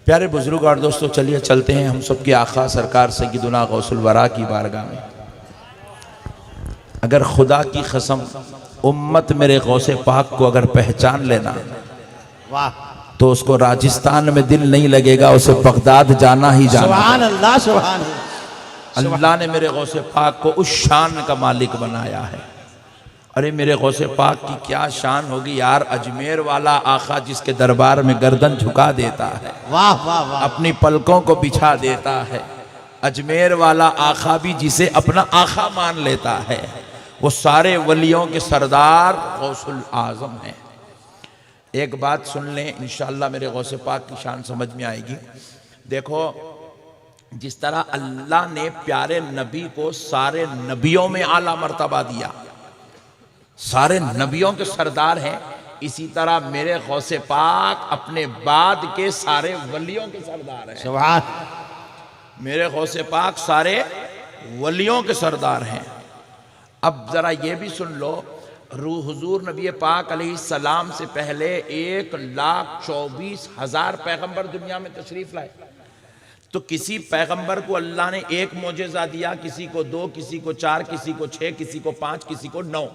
प्यारे बुजुर्ग और दोस्तों, चलिए चलते हैं हम सबके आका सरकार सय्यदुना गौसुल वरा की बारगाह में। अगर खुदा की कसम उम्मत मेरे गौसे पाक को अगर पहचान लेना, वाह, तो उसको राजस्थान में दिल नहीं लगेगा, उसे बगदाद जाना ही जाना। सुभान अल्लाह, सुभान अल्लाह। अल्लाह ने मेरे गौसे पाक को उस शान का मालिक बनाया है। अरे मेरे गौसे पाक की क्या शान होगी यार। अजमेर वाला आका जिसके दरबार में गर्दन झुका देता है, वाह वाह वाह, अपनी पलकों को बिछा देता है। अजमेर वाला आका भी जिसे अपना आका मान लेता है, वो सारे वलियों के सरदार गौसुल आजम हैं। एक बात सुन लें, इंशाअल्लाह मेरे गौसे पाक की शान समझ में आएगी। देखो, जिस तरह अल्लाह ने प्यारे नबी को सारे नबियों में आला मर्तबा दिया, सारे नबियों के सरदार हैं, इसी तरह मेरे गौसे पाक अपने बाद के सारे वलियों के सरदार हैं। सुभान, मेरे गौसे पाक सारे वलियों के सरदार हैं। अब जरा ये भी सुन लो, हुजूर नबी पाक अलैहिस्सलाम से पहले 1,24,000 पैगंबर दुनिया में तशरीफ लाए। तो किसी पैगंबर को अल्लाह ने एक मोजेजा दिया, किसी को 2, किसी को 4, किसी को 6, किसी को 5, किसी को 9।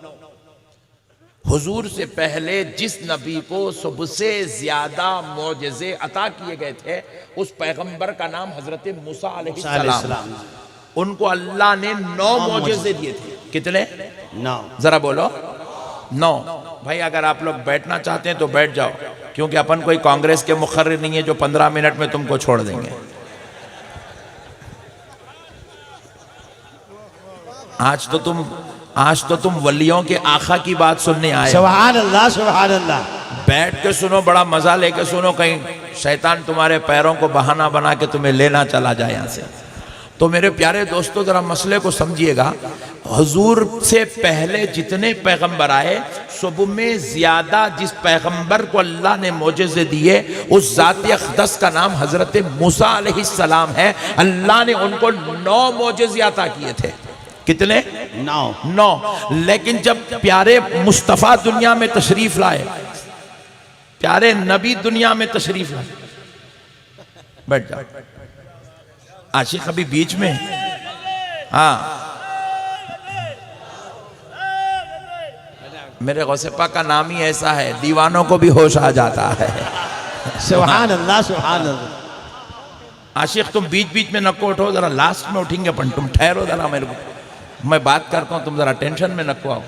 हुजूर से पहले जिस नबी को सबसे ज्यादा मोजेज़े अता किए गए थे, उस पैगंबर का नाम हजरत मूसा अलैहिस्सलाम। उनको अल्लाह ने 9 मोजेज़े दिए थे। कितने? 9। जरा बोलो 9। भाई अगर आप लोग बैठना चाहते हैं तो बैठ जाओ, क्योंकि अपन कोई कांग्रेस के मुखर्रिर नहीं है जो 15 मिनट में तुमको छोड़ देंगे। आज तो तुम वलियों के आका की बात सुनने आए। सुभान अल्लाह, सुभान अल्लाह। बैठ के सुनो, बड़ा मजा लेके सुनो, कहीं शैतान तुम्हारे पैरों को बहाना बना के तुम्हें लेना चला जाए यहाँ से। तो मेरे प्यारे दोस्तों, जरा मसले को समझिएगा। हुजूर से पहले जितने पैगंबर आए, सब में ज्यादा जिस पैगंबर को अल्लाह ने मोजेज़े दिए, उस ज़ात अक़दस का नाम हजरत मूसा अलैहिस्सलाम है। अल्लाह ने उनको 9 मोजेज़े अता किए थे। कितने? 9। लेकिन जब प्यारे मुस्तफ़ा दुनिया में तशरीफ लाए, प्यारे नबी दुनिया में तशरीफ लाए, बैठ जाओ। आशिक अभी बीच में, हाँ, मेरे गौसे पाक का नाम ही ऐसा है, दीवानों को भी होश आ जाता है। सुभान अल्लाह, सुभान अल्लाह। आशिक तुम बीच बीच में नको उठो, जरा लास्ट में उठेंगे अपन, तुम ठहरो जरा, मेरे को मैं बात करता हूं, तुम जरा टेंशन में नको आओ।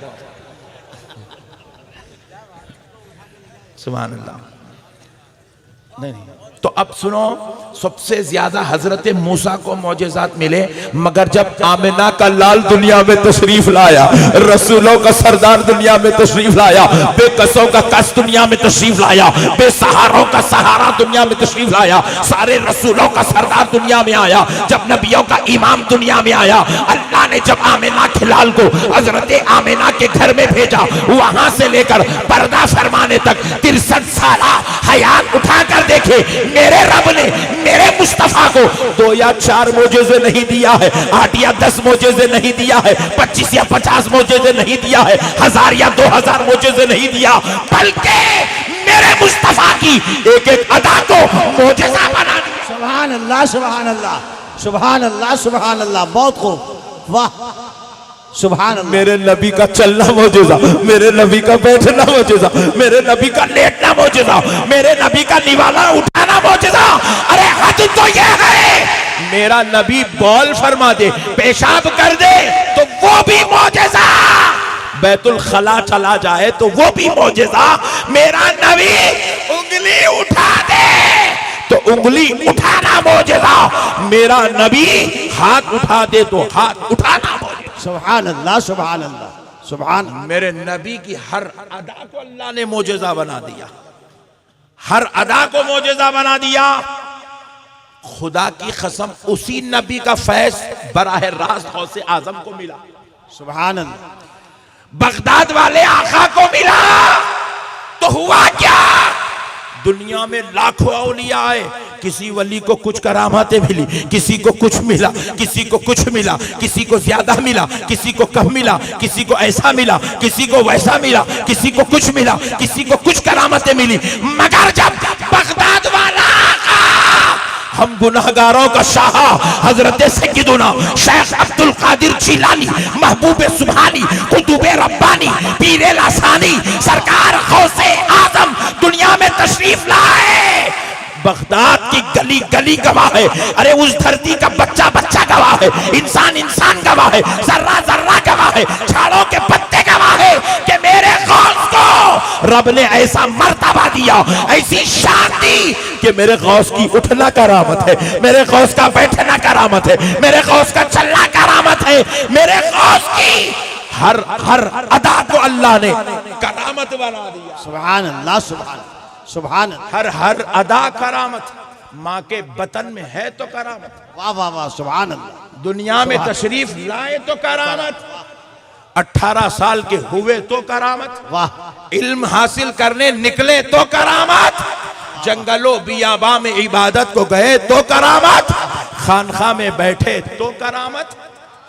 सुभान अल्लाह। नहीं, तो अब सुनो, सबसे ज्यादा हजरत मूसा को मौजेज़ात मिले, मगर जब आमिना का लाल दुनिया में तशरीफ लाया, रसूलों का सरदार दुनिया में तशरीफ लाया, बेकसों का कस दुनिया में तशरीफ लाया, बेसहारों का सहारा दुनिया में तशरीफ लाया, सारे रसूलों का सरदार दुनिया में आया, जब नबियों का इमाम दुनिया में आया, अल्लाह ने जब आमिना के लाल को हजरत आमिना के घर में भेजा, वहां से लेकर पर्दा फरमाने तक 63 साल हयात उठाकर देखे, मेरे रब ने मेरे मुस्तफा को 2 या 4 मोजेज़े नहीं दिया है, 8 या 10 मोजेज़े नहीं दिया है, 25 या 50 मोजेज़े नहीं दिया है, 1000 या 2000 मोजेज़े नहीं दिया, बल्कि मेरे मुस्तफा की एक एक अदा को मोजेज़ा बना दिया। सुभान अल्लाह, सुभान अल्लाह, सुभान अल्लाह, सुभान अल्लाह। बहुत खूब, वाह, सुभान अल्लाह। मेरे नबी का चलना मौजूदा, मेरे नबी का बैठना मौजूदा, मेरे नबी का लेटना मौजूदा, मेरे नबी का निवाला उठाना मौजूदा। अरे हद तो यह है, मेरा नबी बॉल फरमा दे, पेशाब कर दे तो वो भी मौजूदा, बैतुल खला चला जाए तो वो भी मौजूदा। मेरा नबी उंगली उठा दे तो उंगली उठाना मौजूदा, मेरा नबी हाथ उठा दे तो हाथ उठाना मौजूदा। सुभान अल्लाह, सुभान अल्लाह, सुभान। मेरे नबी की हर अदा को अल्लाह ने मोजेज़ा बना दिया, हर अदा को मोजेज़ा बना दिया। खुदा की कसम, उसी नबी का फैज बराह रास्त गौसे आजम को मिला। सुभान अल्लाह। बगदाद वाले आका को मिला तो हुआ क्या? दुनिया में लाखों औलिया आए, किसी वली को कुछ करामातें मिली, किसी को कुछ मिला, किसी को कुछ मिला, किसी को ज्यादा मिला, किसी को कम मिला, किसी को ऐसा मिला, किसी को वैसा मिला, किसी को कुछ मिला, किसी को कुछ करामातें मिली। मगर जब बगदाद वाला आका हम गुनाहगारों का शाह हजरत सय्यदुना शेख अब्दुल कादिर जिलानी महबूब सुभानी कुतुब रब्बानी पीर लासानी सरकार गौसे आजम दुनिया में तशरीफ लाए। बगदाद की गली गली गवाह है, अरे उस धरती का बच्चा बच्चा गवाह है, इंसान इंसान गवाह है, जर्रा जर्रा गवाह है, झाड़ों के पत्ते गवाह है कि मेरे गौस को रब ने ऐसा मर्तबा दिया, ऐसी शान दी कि मेरे गौस की उठना करामत है, मेरे गौस का बैठना करामत है, मेरे गौस का चलना करामत है, मेरे गौस की हर हर अदा को अल्लाह ने करामत बना दिया। सुभान अल्लाह, सुभान सुभान अल्लाह। हर हर अदा करामत। माँ के बतन में है तो करामत, वाह वाह वाह, सुभान अल्लाह। दुनिया में तशरीफ लाए तो करामत, 18 साल के हुए तो करामत, वाह इल्म हासिल करने निकले तो करामत, जंगलों बियाबा में इबादत को गए तो करामत, खानखा में बैठे तो करामत,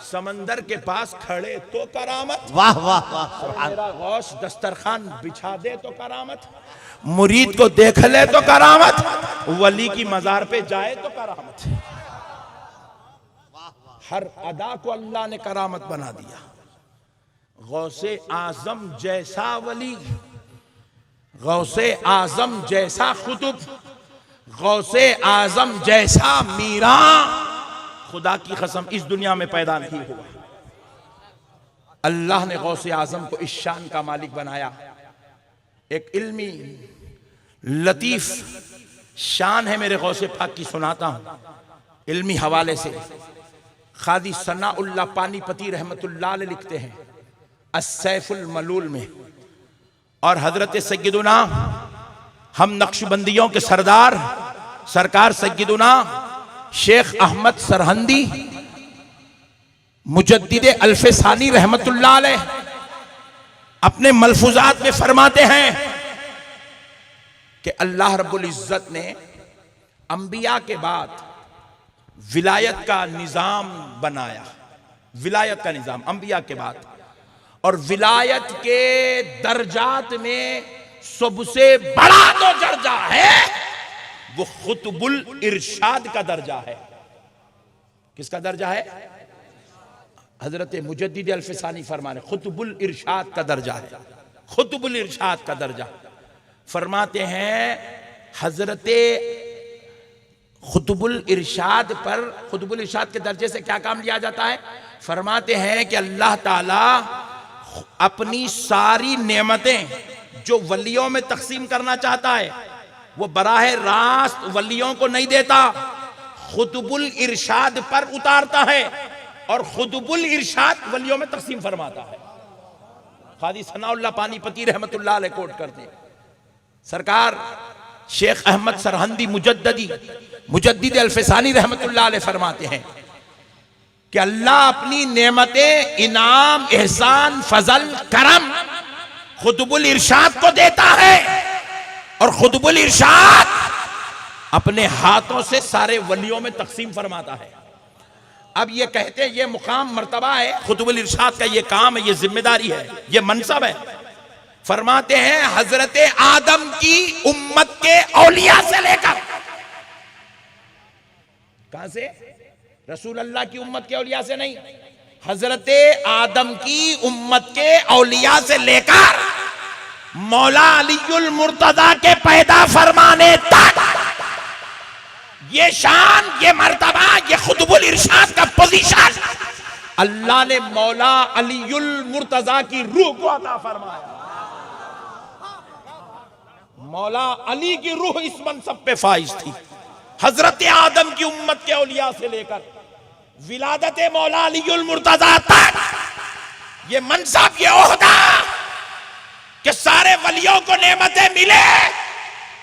समंदर के पास खड़े तो करामत, वाह वाह वाह, सुभान। मेरा गौस दस्तरखान बिछा दे तो करामत, मुरीद को देख ले तो करामत, वली की मजार पे जाए तो करामत। हर अदा को अल्लाह ने करामत बना दिया। गौसे आजम जैसा वली, गौसे आजम जैसा खुतुब, गौसे आजम जैसा मीरा खुदा की कसम इस दुनिया में पैदा नहीं हुआ। अल्लाह ने गौसे आजम को इस शान का मालिक बनाया। एक इल्मी लतीफ शान है मेरे गौसे पाक की, सुनाता हूं इल्मी हवाले से। खादी सनाउल्लाह पानीपती रहमतुल्लाह अलैह लिखते हैं अस्सैफुल मलूल में, और हजरत सय्यदुना हम नक्शबंदियों के सरदार सरकार सय्यदुना शेख अहमद सरहंदी मुजद्दिद अल्फसानी रहमतुल्लाह अलैह अपने मलफूजात में फरमाते हैं कि अल्लाह रब्बुल इज्जत ने अंबिया के बाद विलायत का निजाम बनाया, विलायत का निजाम अंबिया के बाद, और विलायत के दर्जात में सबसे बड़ा जो दर्जा है वो खुतबुल इरशाद का दर्जा है। किसका दर्जा है? हजरत मुजद्दिद अल्फसानी फरमाने खुतबुल इरशाद का दर्जा है, खुतबुल इरशाद का दर्जा। फरमाते हैं हजरत खुतबुल इरशाद पर, खुतबुल इरशाद के दर्जे से क्या काम लिया जाता है? फरमाते हैं कि अल्लाह ताला अपनी सारी नेमतें जो वलियों में तकसीम करना चाहता है वो बराह रास्त वलियों को नहीं देता, खुतबुल इरशाद पर उतारता है और खुतबुल इरशाद वलियों में तकसीम फरमाता है। खादी सनाउल्लाह पानीपती रहमतुल्लाह अलैह कोट करते हैं। सरकार शेख अहमद सरहंदी मुजद्दिद अल्फसानी रहमतुल्लाह अलैह फरमाते हैं कि अल्लाह अपनी नेमतें, इनाम, एहसान, फजल, करम खुतबुल इरशाद को देता है और खुतबुल इरशाद अपने हाथों से सारे वलियों में तकसीम फरमाता है। अब ये कहते हैं ये मुकाम मर्तबा है, खुतबुल इरशाद का ये काम है, ये जिम्मेदारी है, ये मनसब है। फरमाते हैं हजरत आदम की उम्मत के औलिया से लेकर, कहां से? रसूल अल्लाह की उम्मत के औलिया से नहीं, हजरत आदम की उम्मत के औलिया से लेकर मौला अलीउल मुर्तजा के पैदा फरमाने तक ये शान, ये मर्तबा, ये खुतबुल इरशाद का पोजीशन अल्लाह ने मौला अलीउल मुर्तजा की रूह को अता फरमाया। मौला अली की रूह इस मनसब पे फाइज थी। हजरत आदम की उम्मत के औलिया से लेकर विलादत मौला अलीउल मुर्तजा तक ये मनसब, ये ओहदा कि सारे वलियों को नेमतें मिले,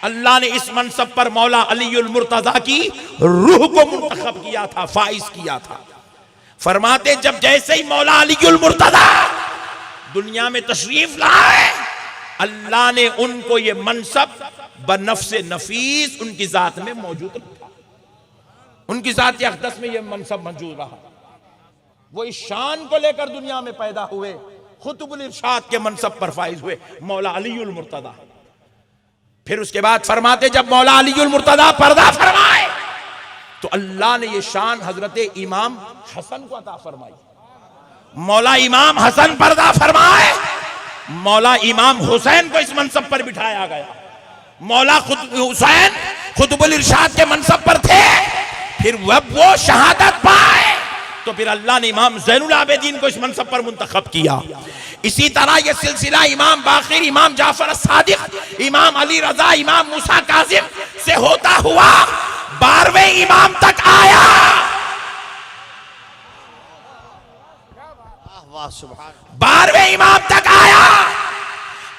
अल्लाह ने इस मनसब पर मौला अलीउल मुर्तजा की रूह को मुंतखब किया था, फाइज किया था। फरमाते जब जैसे ही मौला अलीउल मुर्तजा दुनिया में तशरीफ लाए, अल्लाह ने उनको ये मनसब बनफ्से नफीस उनकी जात में मौजूद रखा, उनकी जात अक़दस में ये मनसब मौजूद रहा। वो इस शान को लेकर दुनिया में पैदा हुए, खुतबुल इरशाद के मनसब पर फाइज हुए मौला अलीउल मुर्तजा। फिर उसके बाद फरमाते जब मौला अलीउल मुर्तजा पर्दा फरमाए तो अल्लाह ने ये शान हजरत इमाम हसन को अता फरमाई। मौला इमाम हसन पर्दा फरमाए, मौला इमाम हुसैन को इस मनसब पर बिठाया गया। मौला खुद हुसैन खुतबुल इरशाद के मनसब पर थे, फिर वो शहादत पाए तो फिर अल्लाह ने इमाम ज़ैनुल आबिदीन को इस मनसब पर मुंतखब किया। इसी तरह यह सिलसिला इमाम बाक़िर, इमाम जाफर सादिक, इमाम अली रजा, इमाम मूसा काजिम से होता हुआ 12वें इमाम तक आया। वाह सुभान, 12वें इमाम तक आया।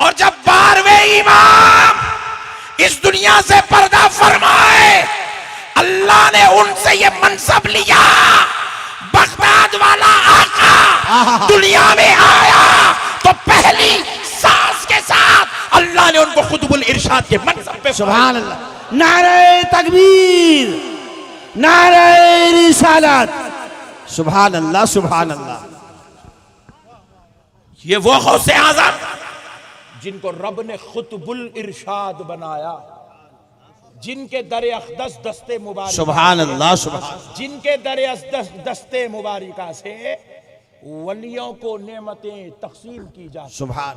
और जब 12वें इमाम इस दुनिया से पर्दा फरमाए, अल्लाह ने उनसे ये मनसब लिया। बगदाद वाला आका दुनिया में आया तो पहली सांस के साथ अल्लाह ने उनको खुतबुल इरशाद के मनसब पे सुभान अल्लाह। नारे तकबीर, नारे रिसालत, सुभान अल्लाह सुभान अल्लाह। ये वो गौसे आज़म जिनको रब ने खुतबुल इरशाद बनाया, जिनके दरे अक़दस दस्ते मुबारक, सुभान अल्लाह सुभान, जिनके दरे अक़दस दस्ते मुबारका से वलियों को नेमतें तक़सीम की जाती, सुभान,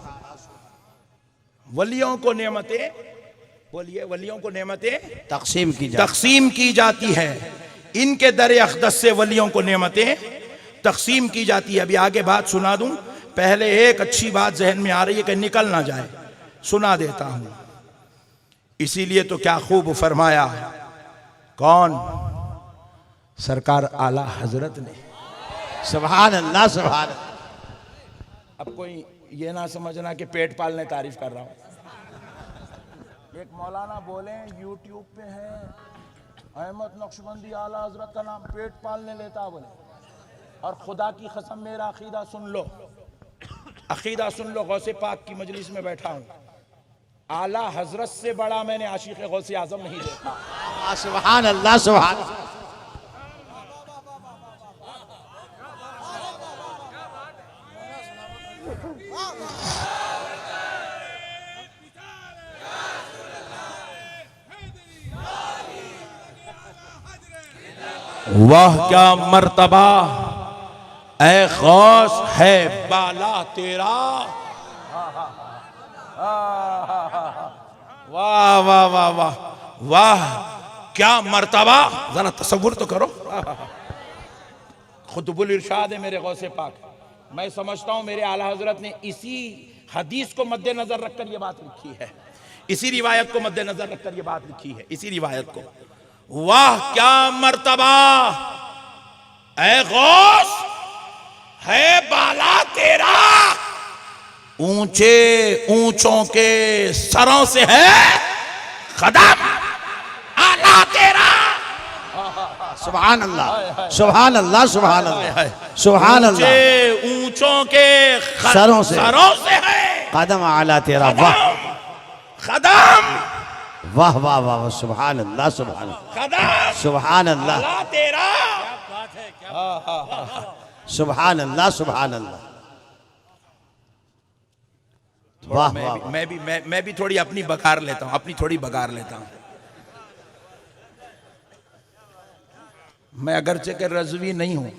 वलियों को नेमतें, बोलिए, वलियों को नेमतें तक़सीम की जाती है। इनके दरे अक़दस से वलियों को नेमतें तक़सीम की जाती है। अभी आगे बात सुना दूं, पहले एक अच्छी बात जहन में आ रही है कि निकल ना जाए, सुना देता हूं। इसीलिए तो क्या खूब फरमाया, कौन? सरकार आला हजरत ने। सुभान अल्लाह सुभान। अब कोई ये ना समझना कि पेट पालने तारीफ कर रहा हूं। एक मौलाना बोले यूट्यूब पे है, अहमद नक्शबंदी आला हजरत का नाम पेट पालने लेता, बोले। और खुदा की कसम मेरा अकीदा सुन लो, अकीदा सुन लो, गौसे पाक की मजलिस में बैठा हूं, आला हजरत से बड़ा मैंने आशिक़ गौसे आज़म नहीं देखा। सुभान अल्लाह सुभान। वाह क्या मर्तबा ऐ गौस है बाला तेरा। वाह वाह वाह वाह वाह, क्या मर्तबा, जरा तसव्वुर तो करो। खुतबुल इरशाद है मेरे गौसे पाक। मैं समझता हूं मेरे आला हजरत ने इसी हदीस को मद्देनजर रखकर यह बात लिखी है, इसी रिवायत को मद्देनजर रखकर यह बात लिखी है, इसी रिवायत को। वाह क्या मर्तबा ऐ गौस है बाला तेरा, ऊंचे ऊंचों के सरों से है कदम आला तेरा। सुभान अल्लाह सुभान अल्लाह सुभान अल्लाह सुभान अल्लाह। ऊंचे ऊंचों के सरों से है कदम आला तेरा। वाह कदम, वाह वाह वाह, सुभान अल्लाह सुभान कदम सुभान अल्लाह आला तेरा। सुभान अल्लाह सुभान अल्लाह। वाह वाह। मैं भी थोड़ी अपनी बघार लेता हूं, अपनी थोड़ी बघार लेता हूं। मैं अगरचे के रज़वी नहीं हूं,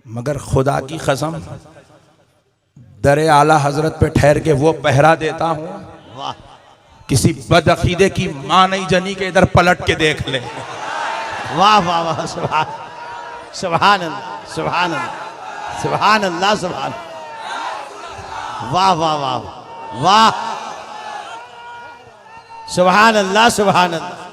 मगर खुदा की कसम दरे आला हजरत पे ठहर के वो पहरा देता हूं, वाह, किसी बदअकीदे की मां नहीं जनी के इधर पलट के देख ले। वाह वाह वाह, सुभान सुभान अल्लाह सुभान अल्लाह सुभान अल्लाह सुभान। वाह वाह वाह वाह, सुभान अल्लाह सुभान अल्लाह।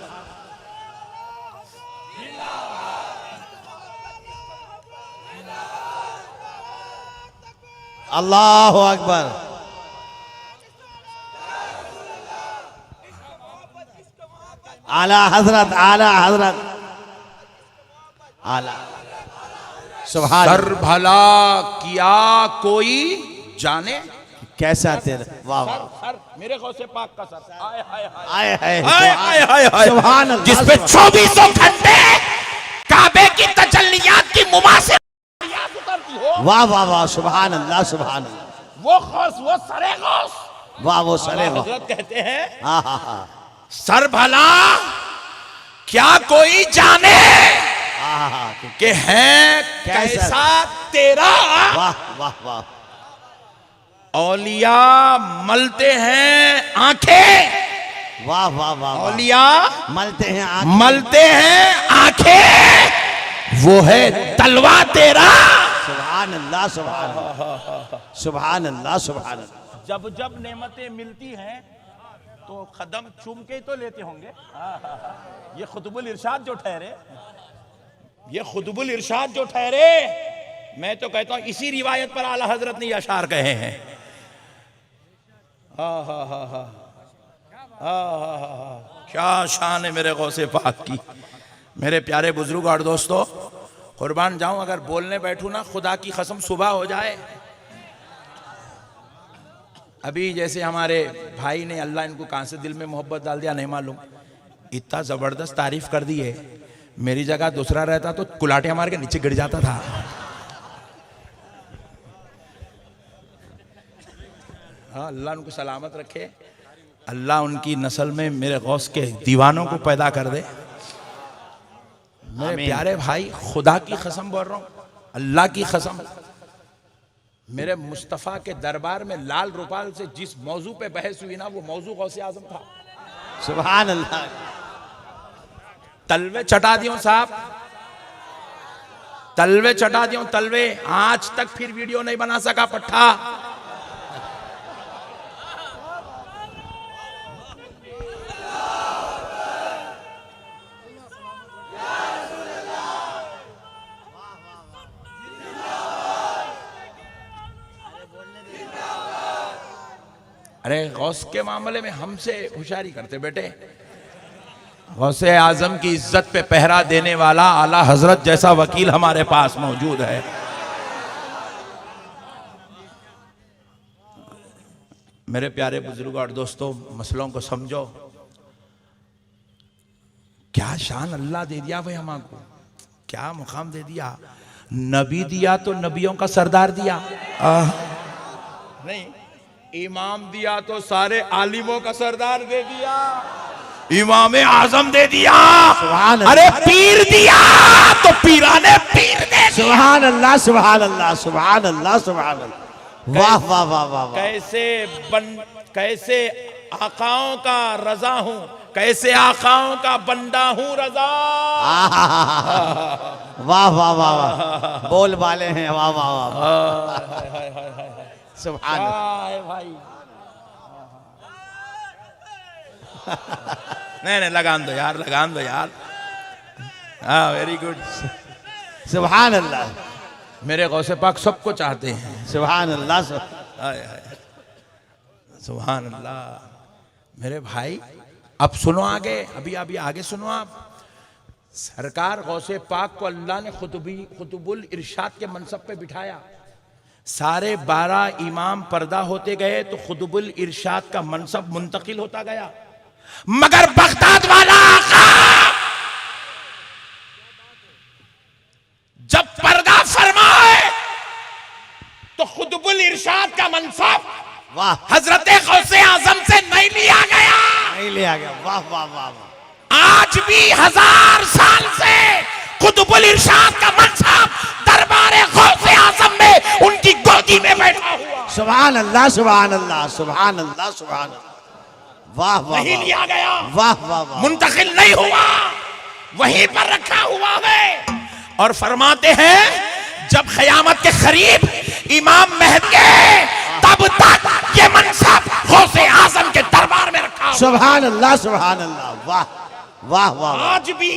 अल्लाहु अकबर। आला हजरत आला हजरत आला। सुभान। सर भला किया कोई जाने कैसा तेरा। वाह वाह, सर मेरे गौसे पाक का सर। आए हाय आए हाय हाय हाय हाय हाय, सुभान अल्लाह। जिस पे 2400 घंटे काबे की तजल्लियात की मुमासिल उतरती हो। वाह वाह वाह, सुभान अल्लाह सुभान अल्लाह। वो गौस, वो सरे गौस। वाह वो सरे वाह। हजरत कहते हैं हाँ हाँ हाँ। सर भला क्या कोई जाने आहा, कि है कैसा तेरा। वाह वाह वाह। औलिया मलते हैं आंखें, वाह वाह वाह। औलिया मलते हैं आंखें, मलते हैं आंखें, वो है तलवा तेरा। सुभान अल्लाह सुभान अल्लाह सुभान अल्लाह सुभान अल्लाह। जब जब नेमतें मिलती हैं तो कदम चूम के ही तो लेते होंगे। ये खुतबुल इरशाद जो ठहरे, ये खुतबुल इरशाद जो ठहरे, मैं तो कहता हूं इसी रिवायत पर आला हजरत ने अशार कहे हैं। क्या शान है मेरे गौसे पाक की। मेरे प्यारे बुजुर्ग और दोस्तों, कुर्बान जाऊं अगर बोलने बैठूं ना, खुदा की कसम सुबह हो जाए। अभी जैसे हमारे भाई ने, अल्लाह इनको कहां से दिल में मोहब्बत डाल दिया नहीं मालूम, इतना जबरदस्त तारीफ कर दी है। मेरी जगह दूसरा रहता तो कुलाटियां मार के नीचे गिर जाता था। हाँ, अल्लाह उनको सलामत रखे, अल्लाह उनकी नस्ल में मेरे गौस के दीवानों को पैदा कर दे। मेरे प्यारे भाई, खुदा की कसम बोल रहा हूं, अल्लाह की कसम, मेरे मुस्तफ़ा के दरबार में लाल रुपाल से जिस मौजू पे बहस हुई ना, वो मौजू गौसे आजम था। सुभान अल्लाह। तलवे चटा दियो साहब, तलवे चटा दियो, तलवे। आज तक फिर वीडियो नहीं बना सका पट्टा। अरे गौस के मामले में हमसे होशियारी करते बेटे। गौसे आजम की इज्जत पे पहरा देने वाला आला हजरत जैसा वकील हमारे पास मौजूद है। मेरे प्यारे बुजुर्ग और दोस्तों, मसलों को समझो। क्या शान अल्लाह दे दिया भाई हमको, क्या मुकाम दे दिया। नबी दिया तो नबियों का सरदार दिया, नहीं इमाम दिया तो सारे आलिमों का सरदार दे दिया, इमाम आजम दे दिया। अरे पीर दिया तो पीराने पीर दे दिया। सुभान अल्लाह सुभान अल्लाह सुभान अल्लाह सुभान अल्लाह। वाह वाह वाह वाह। कैसे आकाओं का रजा हूं, कैसे आकाओं का बंदा हूं रजा। वाह वाह वाह वाह। बोल वाले हैं, वाह वाह वाह। सुभान भाई। नहीं लगान दो यार, लगान दो यार। हाँ, वेरी गुड। सुभान अल्लाह। मेरे गौसे पाक सबको चाहते हैं। सुभान अल्लाह सुभान अल्लाह। मेरे भाई अब सुनो आगे, अभी अभी आगे सुनो आप। सरकार गौसे पाक को अल्लाह ने खुतबुल इरशाद के मनसब पे बिठाया। सारे 12 इमाम पर्दा होते गए तो खुतबुल इरशाद का मनसब मुंतकिल होता गया। मगर बगदाद वाला आका जब पर्दा फरमाए तो खुतबुल इरशाद का मनसब वाह हजरत गौसे आजम से नहीं लिया गया, नहीं लिया गया। वाह वाह वाह वाह। आज भी 1000 साल से खुतबुल इरशाद का मनसब दरबार गौसे आजम में उनकी गोदी में बैठा हुआ। सुभान अल्लाह सुभान अल्लाह सुभान अल्लाह सुभान अल्लाह। वाह वाह। नहीं लिया गया, वाह वाह वाह। मुंतकिल नहीं हुआ, वहीं पर रखा हुआ है। और फरमाते हैं जब क़यामत के करीब इमाम महदी तब तक ये मनसब गौसे आजम के दरबार में रखा हुआ। सुभान अल्लाह सुभान अल्लाह। वाह वाह वाह। आज भी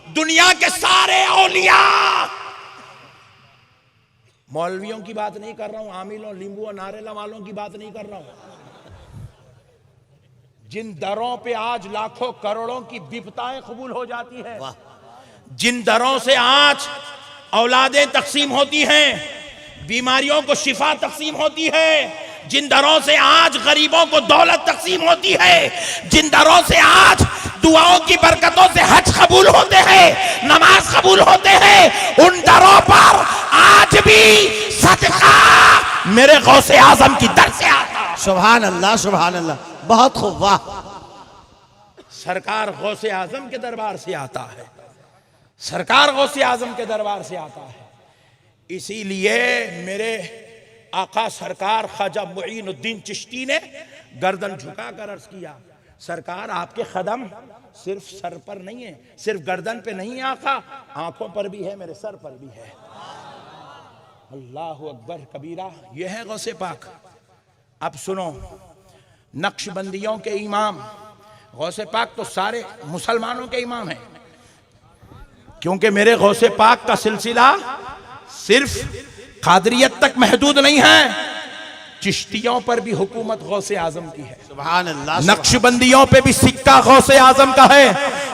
दुनिया के सारे औलिया, मौलवियों की बात नहीं कर रहा हूं, आमिलों लींबू और नारेला वालों की बात नहीं कर रहा हूं, जिन दरों पे आज लाखों करोड़ों की विपताएं कबूल हो जाती है, जिन दरों से आज औलादें तकसीम होती हैं, बीमारियों को शिफा तकसीम होती है, जिन दरों से आज गरीबों को दौलत तकसीम होती है, जिन दरों से आज दुआओं की बरकतों से हज कबूल होते हैं, नमाज कबूल होते हैं, उन दरों पर आज भी सदका मेरे गौसे आजम की दर से आता। सुभान अल्लाह सुभान अल्लाह। बहुत खूब। वाह। सरकार गौसे आजम के दरबार से आता है, सरकार गौसे आजम के दरबार से आता है। इसीलिए मेरे आका सरकार ख्वाजा मुईनुद्दीन चिश्ती ने गर्दन झुकाकर अर्ज किया, सरकार आपके कदम सिर्फ सर पर नहीं है, सिर्फ गर्दन पे नहीं है आका, आंखों पर भी है, मेरे सर पर भी है। अल्लाहु अकबर कबीरा। यह है गौसे पाक। अब सुनो, नक्शबंदियों के इमाम, गौसे पाक तो सारे मुसलमानों के इमाम हैं, क्योंकि मेरे गौसे पाक का सिलसिला सिर्फ कादरियत तक महदूद नहीं है, चिश्तियों पर भी हुकूमत गौसे आजम की है। सुभान अल्लाह। नक्शबंदियों पे भी सिक्का गौसे आजम का है,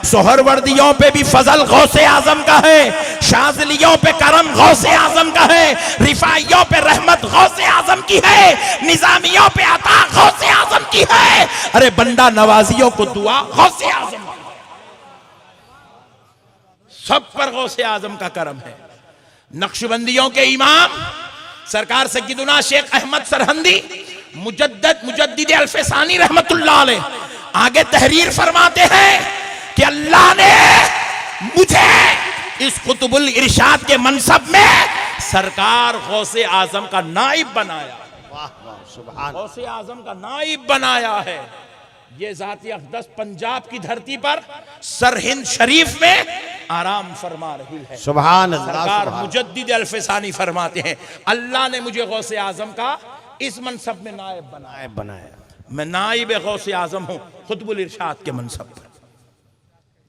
सोहरवर्दियों पे भी फजल गौसे आजम का है, शाजलियों पे करम गौसे आजम का है, रिफाइयों पे रहमत गौसे आजम की है, निजामियों पे अता गौसे आजम की है, अरे बंदा नवाजियों को दुआ गौसे आजम, सब पर गौसे आजम का करम है। नक्शबंदियों के इमाम सरकार सय्यदुना शेख अहमद सरहंदी मुजद्दिद अल्फसानी रहमतुल्लाह अलैह आगे तहरीर फरमाते हैं कि अल्लाह ने मुझे इस कुतुबुल इरशाद के मनसब में सरकार गौसे आजम का नाइब बनाया। वाह वाह सुभान। गौसे आजम का नाइब बनाया है। ये ज़ाती अक़दस पंजाब की धरती पर सरहिंद शरीफ में आराम फरमा रही है। सुभान अल्लाह। सरकार मुजद्दिद अल्फसानी फरमाते हैं, अल्लाह ने मुझे गौसे आजम का इस मनसब में नायब बनाया। मैं नाइब गौसे आजम हूं कुतुबुल इरशाद के मनसब पर।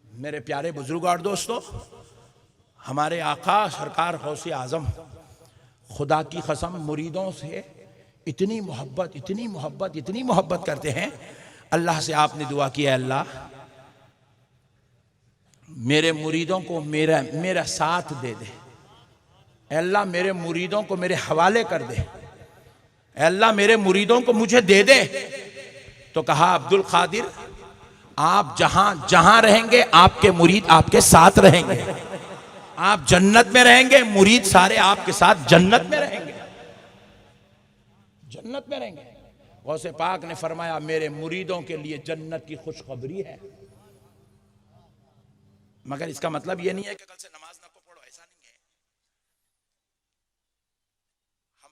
मेरे प्यारे बुजुर्ग और दोस्तों, हमारे आका सरकार गौसे आजम खुदा की कसम मुरीदों से इतनी मोहब्बत इतनी मोहब्बत इतनी मोहब्बत करते हैं। अल्लाह से आपने दुआ किया, अल्लाह मेरे मुरीदों को मेरा साथ दे दे, अल्लाह मेरे मुरीदों को मेरे हवाले कर दे, अल्लाह मेरे मुरीदों को मुझे दे दे। तो कहा अब्दुल कादिर, आप जहां जहां रहेंगे आपके मुरीद आपके साथ रहेंगे, आप जन्नत में रहेंगे, मुरीद सारे आपके साथ जन्नत में रहेंगे, जन्नत में रहेंगे। गौसे पाक ने फरमाया, मेरे मुरीदों के लिए जन्नत की खुशखबरी है। मगर इसका मतलब यह नहीं है कि कल से नमाज ना को पढ़ो, ऐसा नहीं है। हम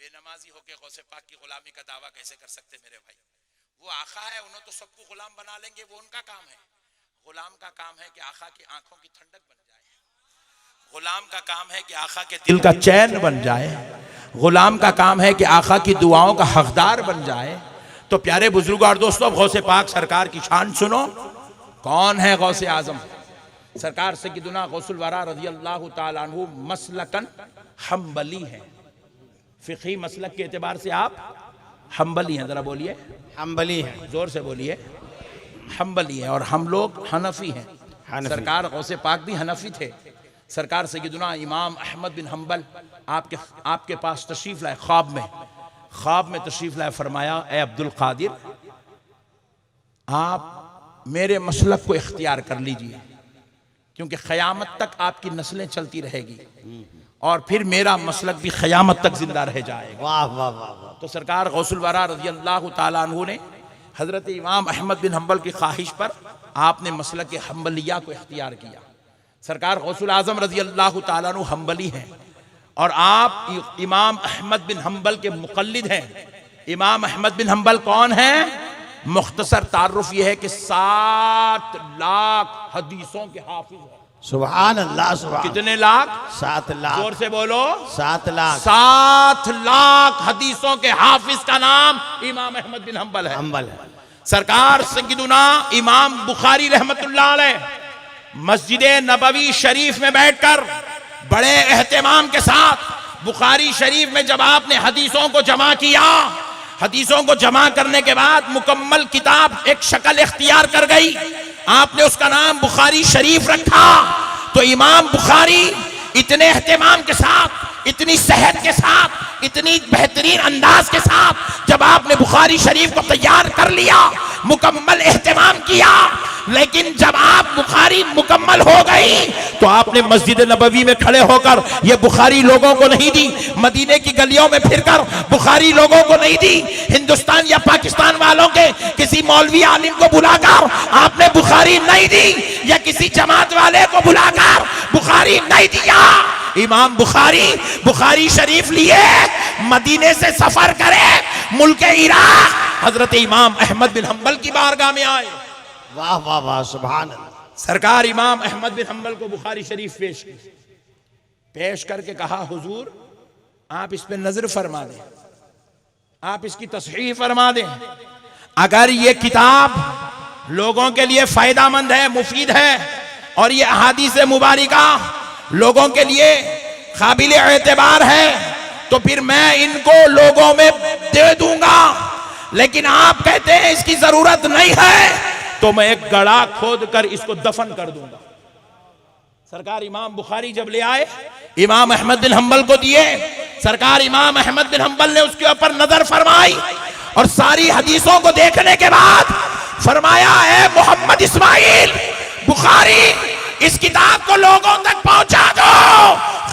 बेनमाजी होकर गौसे पाक की गुलामी का दावा कैसे कर सकते मेरे भाई? वो आका है, उन्होंने तो सबको गुलाम बना लेंगे, वो उनका काम है। गुलाम का काम है कि आका की आंखों की ठंडक बन जाए, गुलाम का काम है कि आका के दिल का चैन बन जाए, गुलाम का काम है कि आका की दुआओं का हकदार बन जाए। तो प्यारे बुजुर्ग और दोस्तों, गौसे पाक सरकार की शान सुनो। कौन है गौसे आजम? सरकार सय्यदुना गौसुल वरा रज़ी अल्लाह ताला अन्हु मसलकन हम्बली है। फिक़ही मसलक के एतबार से आप हम्बली हैं। जरा बोलिए, हम्बली है, जोर से बोलिए। हम्बली है और हम लोग हनफी हैं। सरकार गौसे पाक भी हनफी थे। सरकार सय्यदुना इमाम अहमद बिन हम्बल आपके पास तशरीफ लाए, ख्वाब में तशरीफ लाए। फरमाया, ए अब्दुल कादिर, आप मेरे मसलक को इख्तियार कर लीजिए, क्योंकि क़यामत तक आपकी नस्लें चलती रहेगी और फिर मेरा मसलक भी क़यामत तक जिंदा रह जाएगा। वाह वाह वाह वाह। तो सरकार गौसुल वरा रज़ी अल्लाह ताला अन्हु ने हज़रत इमाम अहमद बिन हम्बल की ख्वाहिश पर आपने मसलक के हम्बलिया को इख्तियार किया। सरकार गौसुल आज़म रज़ी अल्लाह ताला अन्हु हम्बली हैं और आप इमाम अहमद बिन हम्बल के मुक़ल्लिद हैं। इमाम अहमद बिन हम्बल कौन है? मुख्तसर तारुफ यह है कि 7 लाख हदीसों के हाफिज हैं। सुभान अल्लाह। सुभान। कितने लाख? 7 लाख। जोर से बोलो। 7 लाख। 7 लाख हदीसों के हाफिज का नाम इमाम अहमद बिन हम्बल है। हम्बल है। सरकार सय्यदुना इमाम बुखारी रहमतुल्लाह अलैह मस्जिद नबवी शरीफ में बैठकर बड़े एहतमाम के साथ बुखारी शरीफ में जब आपने हदीसों को जमा किया, हदीसों को जमा करने के बाद मुकम्मल किताब एक शक्ल इख्तियार कर गई, आपने उसका नाम बुखारी शरीफ रखा। तो इमाम बुखारी इतने एहतमाम के साथ, इतनी सेहत के साथ, इतनी बेहतरीन अंदाज के साथ जब आपने बुखारी शरीफ को तैयार कर लिया, मुकम्मल एहतमाम किया, लेकिन जब आप बुखारी मुकम्मल हो गई तो आपने मस्जिद नबवी में खड़े होकर ये बुखारी लोगों को नहीं दी, मदीने की गलियों में फिरकर बुखारी लोगों को नहीं दी, हिंदुस्तान या पाकिस्तान वालों के किसी मौलवी आलिम को बुलाकर आपने बुखारी नहीं दी, या किसी जमात वाले को बुलाकर बुखारी नहीं दिया। इमाम बुखारी शरीफ लिए मदीने से सफर करे मुल्क इराक, हजरत इमाम अहमद बिन हम्बल की बारगाह में आए। वाह वाह वाह, सुभान अल्लाह। सरकार इमाम अहमद बिन हम्बल को बुखारी शरीफ पेश करके कहा, हुजूर आप इस पे नजर फरमा दें, आप इसकी तस्हीह फरमा दें। अगर ये किताब लोगों के लिए फायदामंद है, मुफीद है, और ये अहादीस मुबारिका लोगों के लिए काबिल एतबार है, तो फिर मैं इनको लोगों में दे दूंगा। लेकिन आप कहते हैं इसकी जरूरत नहीं है, तो मैं एक गड़ा खोद कर इसको दफन कर दूंगा। सरकार इमाम बुखारी जब ले आए, इमाम अहमद बिन हम्बल को दिए, सरकार इमाम अहमद बिन हम्बल ने उसके ऊपर नजर फरमाई और सारी हदीसों को देखने के बाद फरमाया, है मोहम्मद इस्माइल बुखारी, इस किताब को लोगों तक पहुंचा दो,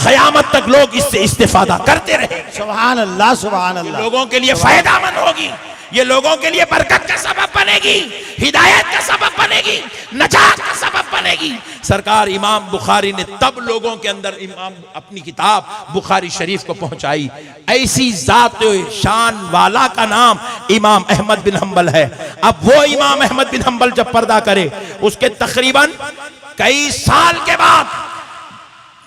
क़यामत तक लोग इससे इस्तेफादा करते रहे। सुभान अल्लाह, सुभान अल्लाह। लोगों के लिए फायदामंद होगी, ये लोगों के लिए बरकत का सबब बनेगी, हिदायत का सबब बनेगी, नजात का सबब बनेगी। सरकार इमाम बुखारी ने तब लोगों के अंदर इमाम अपनी किताब बुखारी शरीफ को पहुंचाई। ऐसी जात शान वाला का नाम इमाम अहमद बिन हम्बल है। अब वो इमाम अहमद बिन हम्बल जब पर्दा करे, उसके तकरीबन कई साल के बाद,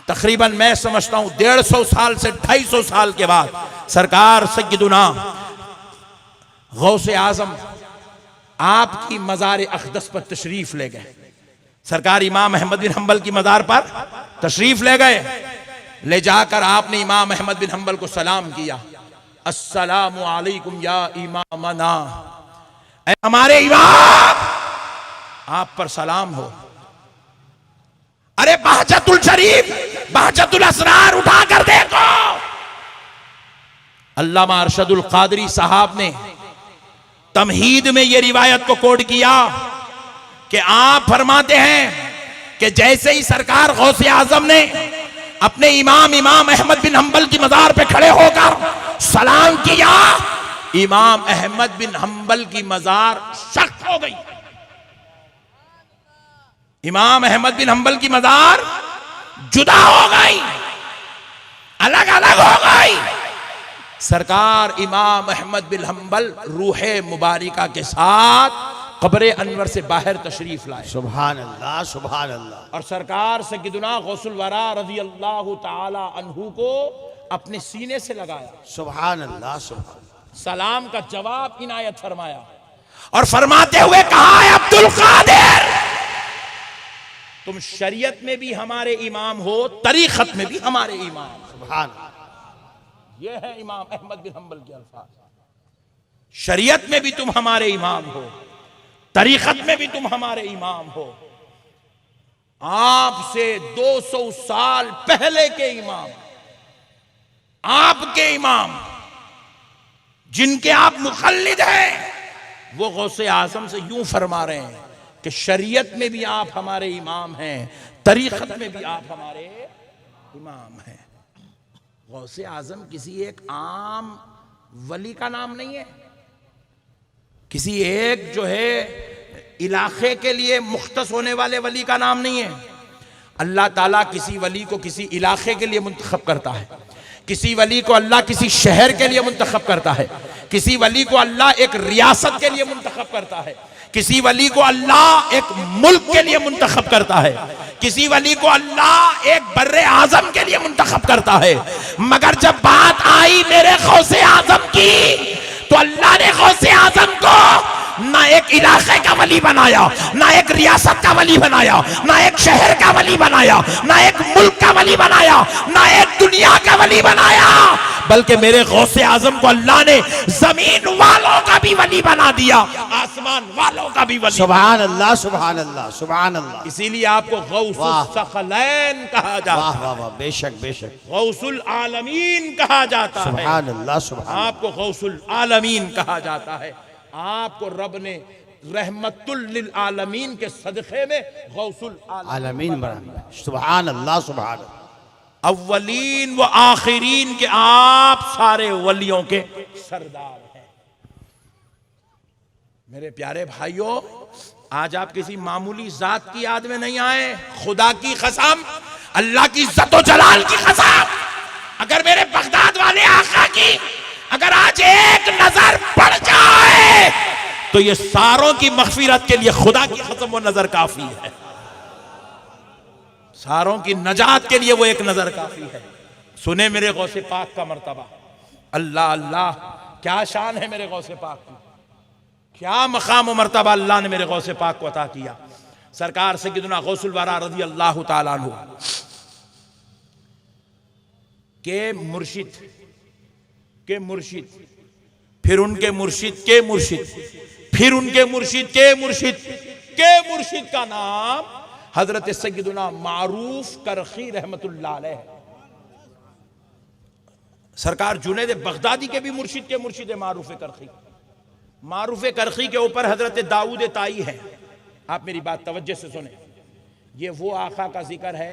तकरीबन मैं समझता हूं 150 साल से 250 साल के बाद, सरकार सय्यदुना गौसे आजम आपकी मज़ार अक़दस पर तशरीफ ले गए। सरकार इमाम अहमद बिन हम्बल की मज़ार पर तशरीफ ले गए। ले जाकर आपने इमाम अहमद बिन हम्बल को सलाम किया, अस्सलामु अलैकुम या इमामना, ऐ हमारे इमाम, आप पर सलाम हो। अरे बहजतुल शरीफ, बहजतुल असरार उठा कर देखो। अल्लामा अरशदुल कादरी साहब ने तमहीद में यह रिवायत को कोड किया कि आप फरमाते हैं कि जैसे ही सरकार गौसे आजम ने अपने इमाम अहमद बिन हम्बल की मज़ार पे खड़े होकर सलाम किया, इमाम अहमद बिन हम्बल की मज़ार सख्त हो गई। इमाम अहमद बिन हम्बल की मज़ार जुदा हो गई, अलग अलग हो गई। सरकार इमाम अहमद बिन हम्बल रूहे मुबारिका के साथ कब्र अनवर से बाहर तशरीफ लाए। सुभान अल्लाह, सुभान अल्लाह। और सरकार सय्यदुना गौसुल वरा रज़ी अल्लाह ताला अन्हु को अपने सीने से लगाया। सुभान अल्लाह, सुभान। सलाम का जवाब इनायत फरमाया और फरमाते हुए कहा, है अब्दुल कादिर, तुम शरीयत में भी हमारे इमाम हो, तरीक़त में भी हमारे इमाम। सुभान। ये है इमाम अहमद बिन हम्बल के अल्फाज। शरीयत में भी तुम हमारे इमाम हो, तरीक़त में भी तुम हमारे इमाम हो। आपसे 200 साल पहले के इमाम, आपके इमाम जिनके आप मुक़ल्लिद हैं, वो गौसे आज़म से यूं फरमा रहे हैं कि शरीयत में भी आप हमारे इमाम हैं, तरीक़त में भी आप हमारे इमाम हैं। गौसे आज़म किसी एक आम वली का नाम नहीं है, किसी एक जो है इलाके के लिए मुख्तस होने वाले वली का नाम नहीं है। अल्लाह ताला किसी वली को किसी इलाके के लिए मुंतखब करता है, किसी वली को अल्लाह किसी शहर के लिए मुंतखब करता है, किसी वली को अल्लाह एक रियासत के लिए मुंतखब करता है, किसी वली को अल्लाह एक मुल्क के लिए मुंतखब करता है, किसी वली को अल्लाह एक बर्रे आजम के लिए मुंतखब करता है। मगर जब बात आई मेरे गौसे आजम की, तो अल्लाह ने गौसे आजम को ना एक इलाके का वली बनाया, ना एक रियासत का वली बनाया, ना एक शहर का वली बनाया, ना एक मुल्क का वली बनाया, ना एक दुनिया का वली बनाया, बल्कि मेरे गौसे आजम को अल्लाह ने जमीन वालों का भी वली बना दिया, आसमान वालों का भी वली। सुभान अल्लाह, सुभान अल्लाह, सुभान अल्लाह। इसीलिए आपको गौसुल सखलैन कहा जाता है। वाह वाह वाह, बेशक बेशक। गौसुल आलमीन कहा जाता है। सुभान अल्लाह, सुभान। आपको गौसुल आलमीन कहा जाता है। आपको रब ने रहमतुल लिल आलमीन के सदक़े में गौसुल आलमीन बना। सुभान अल्लाह, सुभान अल्लाह। अव्वलीन व आखिरीन के आप सारे वलियों के सरदार हैं। मेरे प्यारे भाइयों, आज आप किसी मामूली जात की याद में नहीं आए। खुदा की कसम, अल्लाह की इज्जत व जलाल की कसम, अगर मेरे बगदाद वाले आका की अगर आज एक नजर पड़ जाए तो ये सारों की मगफिरत के लिए खुदा की कसम वो नजर काफी है। सारों की नजात के लिए वो एक नजर काफी है। सुने मेरे गौसे पाक का मर्तबा, अल्लाह अल्लाह, क्या शान है मेरे गौसे पाक की, क्या मकाम व मर्तबा अल्लाह ने मेरे गौसे पाक को अता किया। सरकार सय्यदुना गौसुल वरा रज़ी अल्लाह ताला अन्हु के मुर्शिद, फिर उनके मुर्शिद के मुर्शिद, फिर उनके मुर्शिद के मुर्शिद के मुर्शिद का नाम हजरत सय्यदुना मारूफ करखी रहमतुल्लाह अलैह। सरकार जुनैद बगदादी के भी मुर्शिद के मुर्शिद मारूफ करखी। मारूफ करखी के ऊपर हजरत दाऊद ताई है। आप मेरी बात तवज्जो से सुने, ये वो आका का जिक्र है,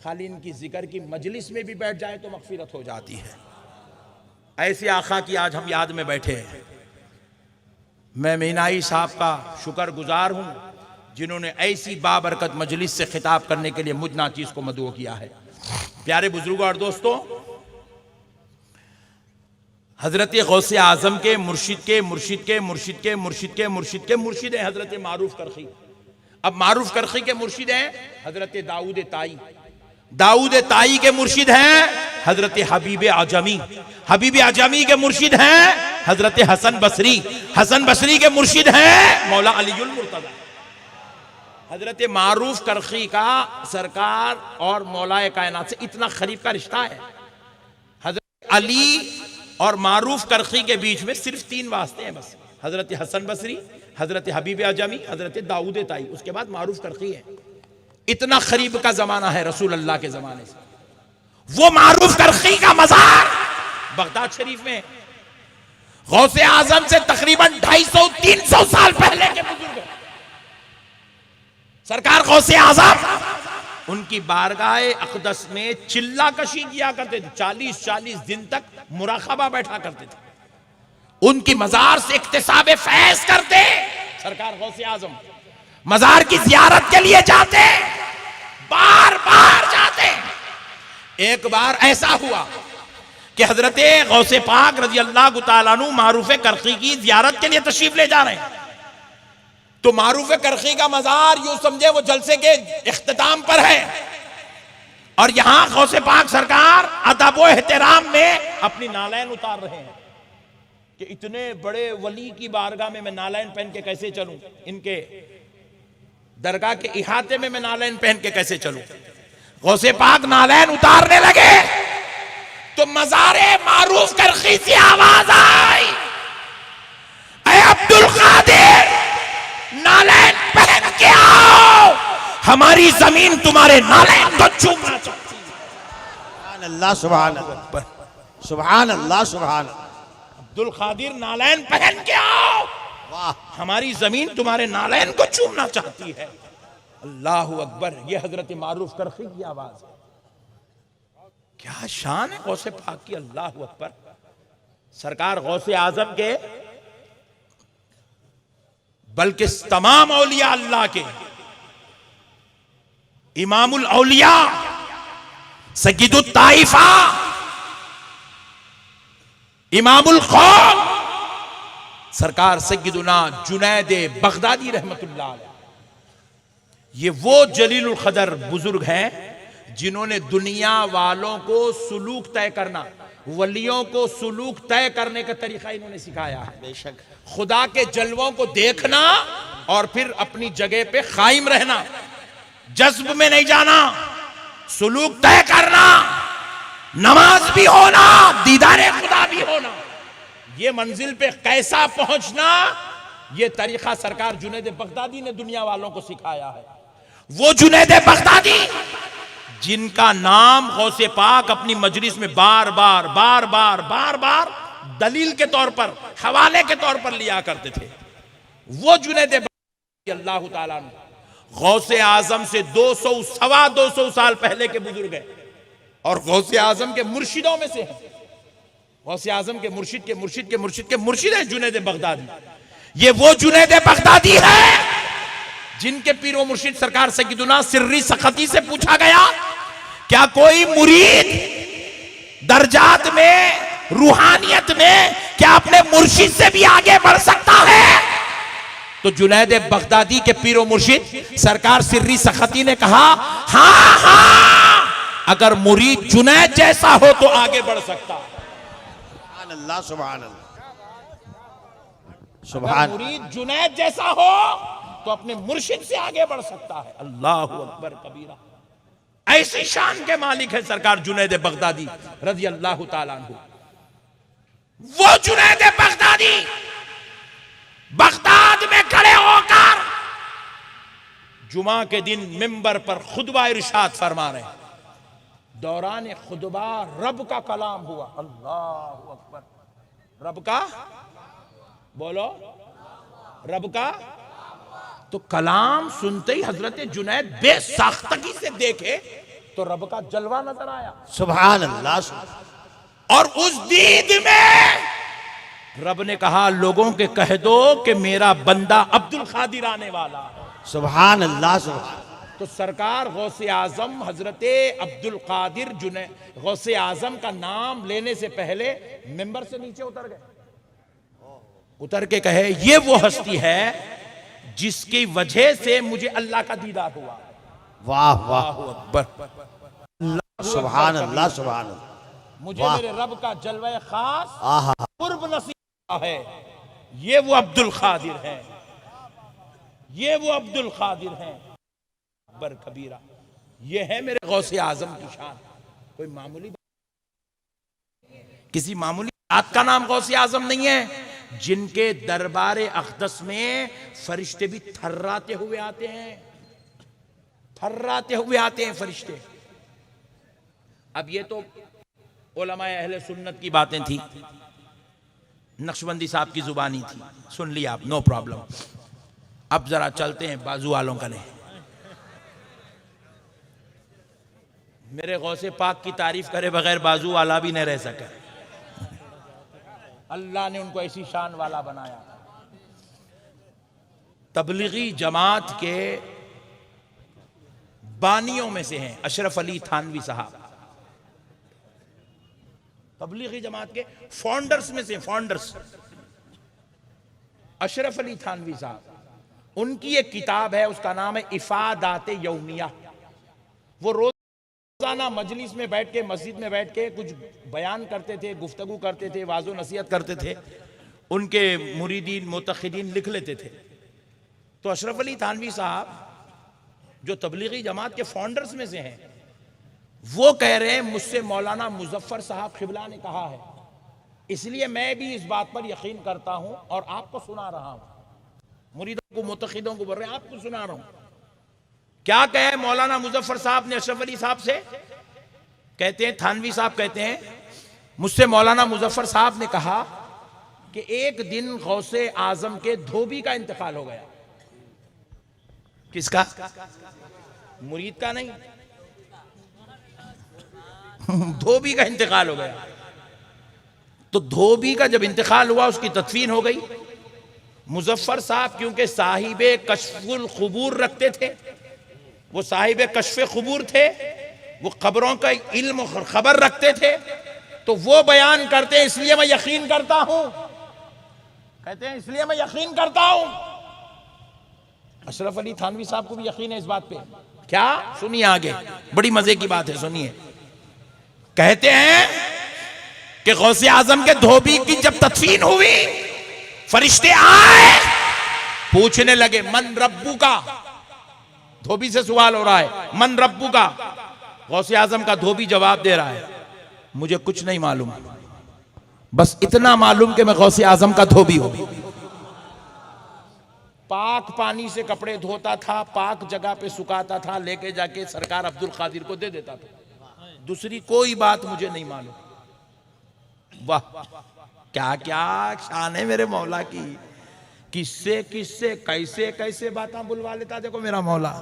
खाली इनकी जिक्र की मजलिस में भी बैठ जाए तो मगफिरत हो जाती है। ऐसे आका की आज हम याद में बैठे हैं। मैं मीनाई साहब का शुक्रगुजार हूं जिन्होंने ऐसी बाबरकत मजलिस से खिताब करने के लिए मुझ नाचीज को मदऊ किया है। प्यारे बुजुर्गों और दोस्तों, हजरत गौसे आजम के मुर्शिद के मुर्शिद के मुर्शिद के मुर्शिद के मुर्शिद के मुर्शिद है हजरत मारूफ करखी। अब मारूफ करखी के मुर्शिद हैं हजरत दाऊद ताई। दाऊद ताई के मुर्शिद हैं हजरत हबीब आजमी। हबीब आजमी के मुर्शिद हैं हजरत हसन बसरी। हसन बसरी के मुर्शिद हैं मौला अलीउल मुर्तज़ा। हजरत मारूफ करखी का सरकार और मौलाए कायनात से इतना करीब का रिश्ता है। हजरत अली और मारूफ करखी के बीच में सिर्फ 3 वास्ते हैं बस, हजरत हसन बसरी, हजरत हबीब आजमी, हजरत दाऊद ताई, उसके बाद मारूफ करखी है। इतना करीब का जमाना है रसूल अल्लाह के जमाने से। वो मारूफ करखी का मजार बगदाद शरीफ में गौसे आजम से तकरीबन 250-300 साल पहले के बुजुर्ग हैं। सरकार गौसे आजम उनकी बारगाह अक़दस में चिल्ला कशी किया करते थे। 40-40 दिन तक मुराक़बा बैठा करते थे। उनकी मजार से इक्तिसाब फैज़ करते। सरकार गौसे आजम मजार की जियारत के लिए जाते, बार बार जाते। एक बार ऐसा हुआ कि हजरत गौसे पाक रज़ी अल्लाह तआला अन्हु मारूफ करखी की जियारत के लिए तशरीफ ले जा रहे हैं। तो मारूफ करखी का मजार यूं समझे वो जलसे के इख्तिताम पर है और यहां गौसे पाक सरकार अदब व एहतराम में अपनी नालैन उतार रहे हैं कि इतने बड़े वली की बारगाह में मैं नालैन पहन के कैसे चलूं, इनके दरगाह के इहाते में मैं नालैन पहन के कैसे चलूं। गौसे पाक नालैन उतारने लगे तो मजारे मारूफ करखी से आवाज आई, ऐ अब्दुल कादिर नालैन पहन के आओ, हमारी जमीन तुम्हारे नालैन को चूमना चाहती है। सुभान अल्लाह, सुभान अल्लाह, सुभान अल्लाह, सुभान अल्लाह। अब्दुल कादिर नालैन पहन के आओ, वाह, हमारी जमीन तुम्हारे नालैन को चूमना चाहती है। अल्लाहु अकबर, ये हजरत मारूफ करखी की आवाज है। क्या शान है गौसे पाक की, अल्लाहु अकबर। सरकार गौसे आजम के बल्कि तमाम औलिया अल्लाह के इमामुल औलिया सय्यिदुत ताइफा इमामुल कौम सरकार सय्यिदुना जुनैद बगदादी रहमतुल्लाह अलैह, ये वो जलीलुल क़दर बुजुर्ग हैं जिन्होंने दुनिया वालों को सुलूक तय करना, वलियों को सुलूक तय करने का तरीका इन्होंने सिखाया है। बेशक खुदा के जलवों को देखना और फिर अपनी जगह पे कायम रहना, जज्ब में नहीं जाना, सुलूक तय करना, नमाज भी होना, दीदारे खुदा भी होना। ये मंजिल पे कैसा पहुंचना, ये तरीका सरकार जुनैद बगदादी ने दुनिया वालों को सिखाया है। वो जुनैद बगदादी जिनका नाम गौसे पाक अपनी मजलिस में बार बार बार बार बार बार दलील के तौर पर, हवाले के तौर पर लिया करते थे, वो जुनैद अल्लाह ताला अन्हु गौसे आजम से 200 सवा 200 साल पहले के बुजुर्ग हैं और गौसे आजम के मुर्शिदों में से हैं। गौसे आजम के मुर्शिद के मुर्शिद के मुर्शिद के मुर्शिद है जुनैद बगदादी। ये वो जुनैद बगदादी है जिनके पीर व मुर्शिद सरकार सैयदुना सिर्री सखती से पूछा गया, क्या कोई मुरीद दर्जात में, रूहानियत में क्या अपने मुर्शिद से भी आगे बढ़ सकता है? तो जुनैद बगदादी के पीर व मुर्शिद सरकार सिर्री सखती ने कहा, हाँ हाँ, अगर मुरीद जुनैद जैसा हो तो आगे बढ़ सकता है। सुभान अल्लाह, सुभान अल्लाह, सुभान। मुरीद जुनैद जैसा हो तो अपने मुर्शिद से आगे बढ़ सकता है। अल्लाह अकबर कबीरा। ऐसी शान के मालिक है सरकार जुनैद बगदादी रज़ी अल्लाह ताला अन्हु। वो जुनैद बगदादी बगदाद में खड़े होकर जुमा के दिन मिंबर पर खुतबा इरशाद फरमा रहे हैं। दौरान खुतबा रब का कलाम हुआ। अल्लाह अकबर। रब का बोलो, रब का। तो कलाम सुनते ही हजरत जुनैद बेसाख्तगी से देखे तो रब का जलवा नजर आया। सुभान अल्लाह। और उस दीद में रब ने कहा, लोगों के कह दो कि मेरा बंदा अब्दुल कादिर आने वाला है। सुभान अल्लाह, सुभान। तो सरकार गौसे आजम हजरत अब्दुल कादिर जुनैद गौसे आजम का नाम लेने से पहले मिंबर से नीचे उतर गए। उतर के कहे, ये वो हस्ती है जिसकी वजह से मुझे अल्लाह का दीदार हुआ। वाह वाह अकबर। सुभान अल्लाह, सुभान अल्लाह। मुझे मेरे रब का जलवा खास आहा, कुर्ब नसीब है। ये वो अब्दुल कादिर है, ये वो अब्दुल कादिर है। अकबर कबीरा। ये है मेरे गौसे आजम की शान। कोई मामूली किसी मामूली बात का नाम गौसे आजम नहीं है। जिनके दरबार अक़दस में फरिश्ते भी थर्राते हुए आते हैं, थर्राते हुए आते हैं फरिश्ते। अब ये तो उलमाए अहले सुन्नत की बातें थी, नक्शबंदी साहब की जुबानी थी, सुन लिया आप, नो प्रॉब्लम। अब जरा चलते हैं बाजू वालों का नहीं। मेरे गौसे पाक की तारीफ करे बगैर बाजू वाला भी नहीं रह सका। अल्लाह ने उनको ऐसी शान वाला बनाया। तबलीगी जमात के बानियों में से हैं अशरफ अली थानवी साहब। तबलीगी जमात के फाउंडर्स में से, फाउंडर्स अशरफ अली थानवी साहब। उनकी एक किताब है, उसका नाम है इफादात यौमिया। वो रोजाना मजलिस में बैठ के, मस्जिद में बैठ के कुछ बयान करते थे, गुफ्तगू करते थे, वाज़ो नसीहत करते थे। उनके मुरीदीन मुतखिदीन लिख लेते थे। तो अशरफ अली थानवी साहब जो तबलीगी जमात के फाउंडर्स में से हैं, वो कह रहे हैं, मुझसे मौलाना मुजफ्फर साहब क़िबला ने कहा है, इसलिए मैं भी इस बात पर यकीन करता हूं और आपको सुना रहा हूं। मुरीदों को, मुतखिदों को बोल रहे हैं, आपको सुना रहा हूं। क्या कहे मौलाना मुजफ्फर साहब ने अशरफ अली साहब से? कहते हैं, थानवी साहब कहते हैं, मुझसे मौलाना मुजफ्फर साहब ने कहा कि एक दिन गौसे आजम के धोबी का इंतकाल हो गया। किसका? मुरीद का नहीं, धोबी का इंतकाल हो गया। तो धोबी का जब इंतकाल हुआ, उसकी तदफीन हो गई। मुजफ्फर साहब क्योंकि साहिबे कश्फुल खुबूर रखते थे, वो साहिबे कश्फे खुबूर थे, वो खबरों का इल्म और खबर रखते थे, तो वो बयान करते हैं, इसलिए मैं यकीन करता हूं। कहते हैं, इसलिए मैं यकीन करता हूं। अशरफ अली थानवी साहब को भी यकीन है इस बात पे। क्या? सुनिए आगे, बड़ी मजे की बात है, सुनिए। कहते हैं कि गौसे आजम के धोबी की जब तदफीन हुई, फरिश्ते आए, पूछने लगे, मन रब्बू का। धोबी से सवाल हो रहा है, मन रब्बू का। गौसे आजम का धोबी जवाब दे रहा है, मुझे कुछ नहीं मालूम, बस इतना मालूम कि मैं गौसे आजम का धोबी हूं। पाक पानी से कपड़े धोता था, पाक जगह पे सुखाता था, लेके जाके सरकार अब्दुल कादिर को दे देता था। दूसरी कोई बात मुझे नहीं मालूम। वाह, क्या क्या शान है मेरे मौला की। किससे किससे कैसे कैसे बातें बुलवा लेता। देखो मेरा मौला,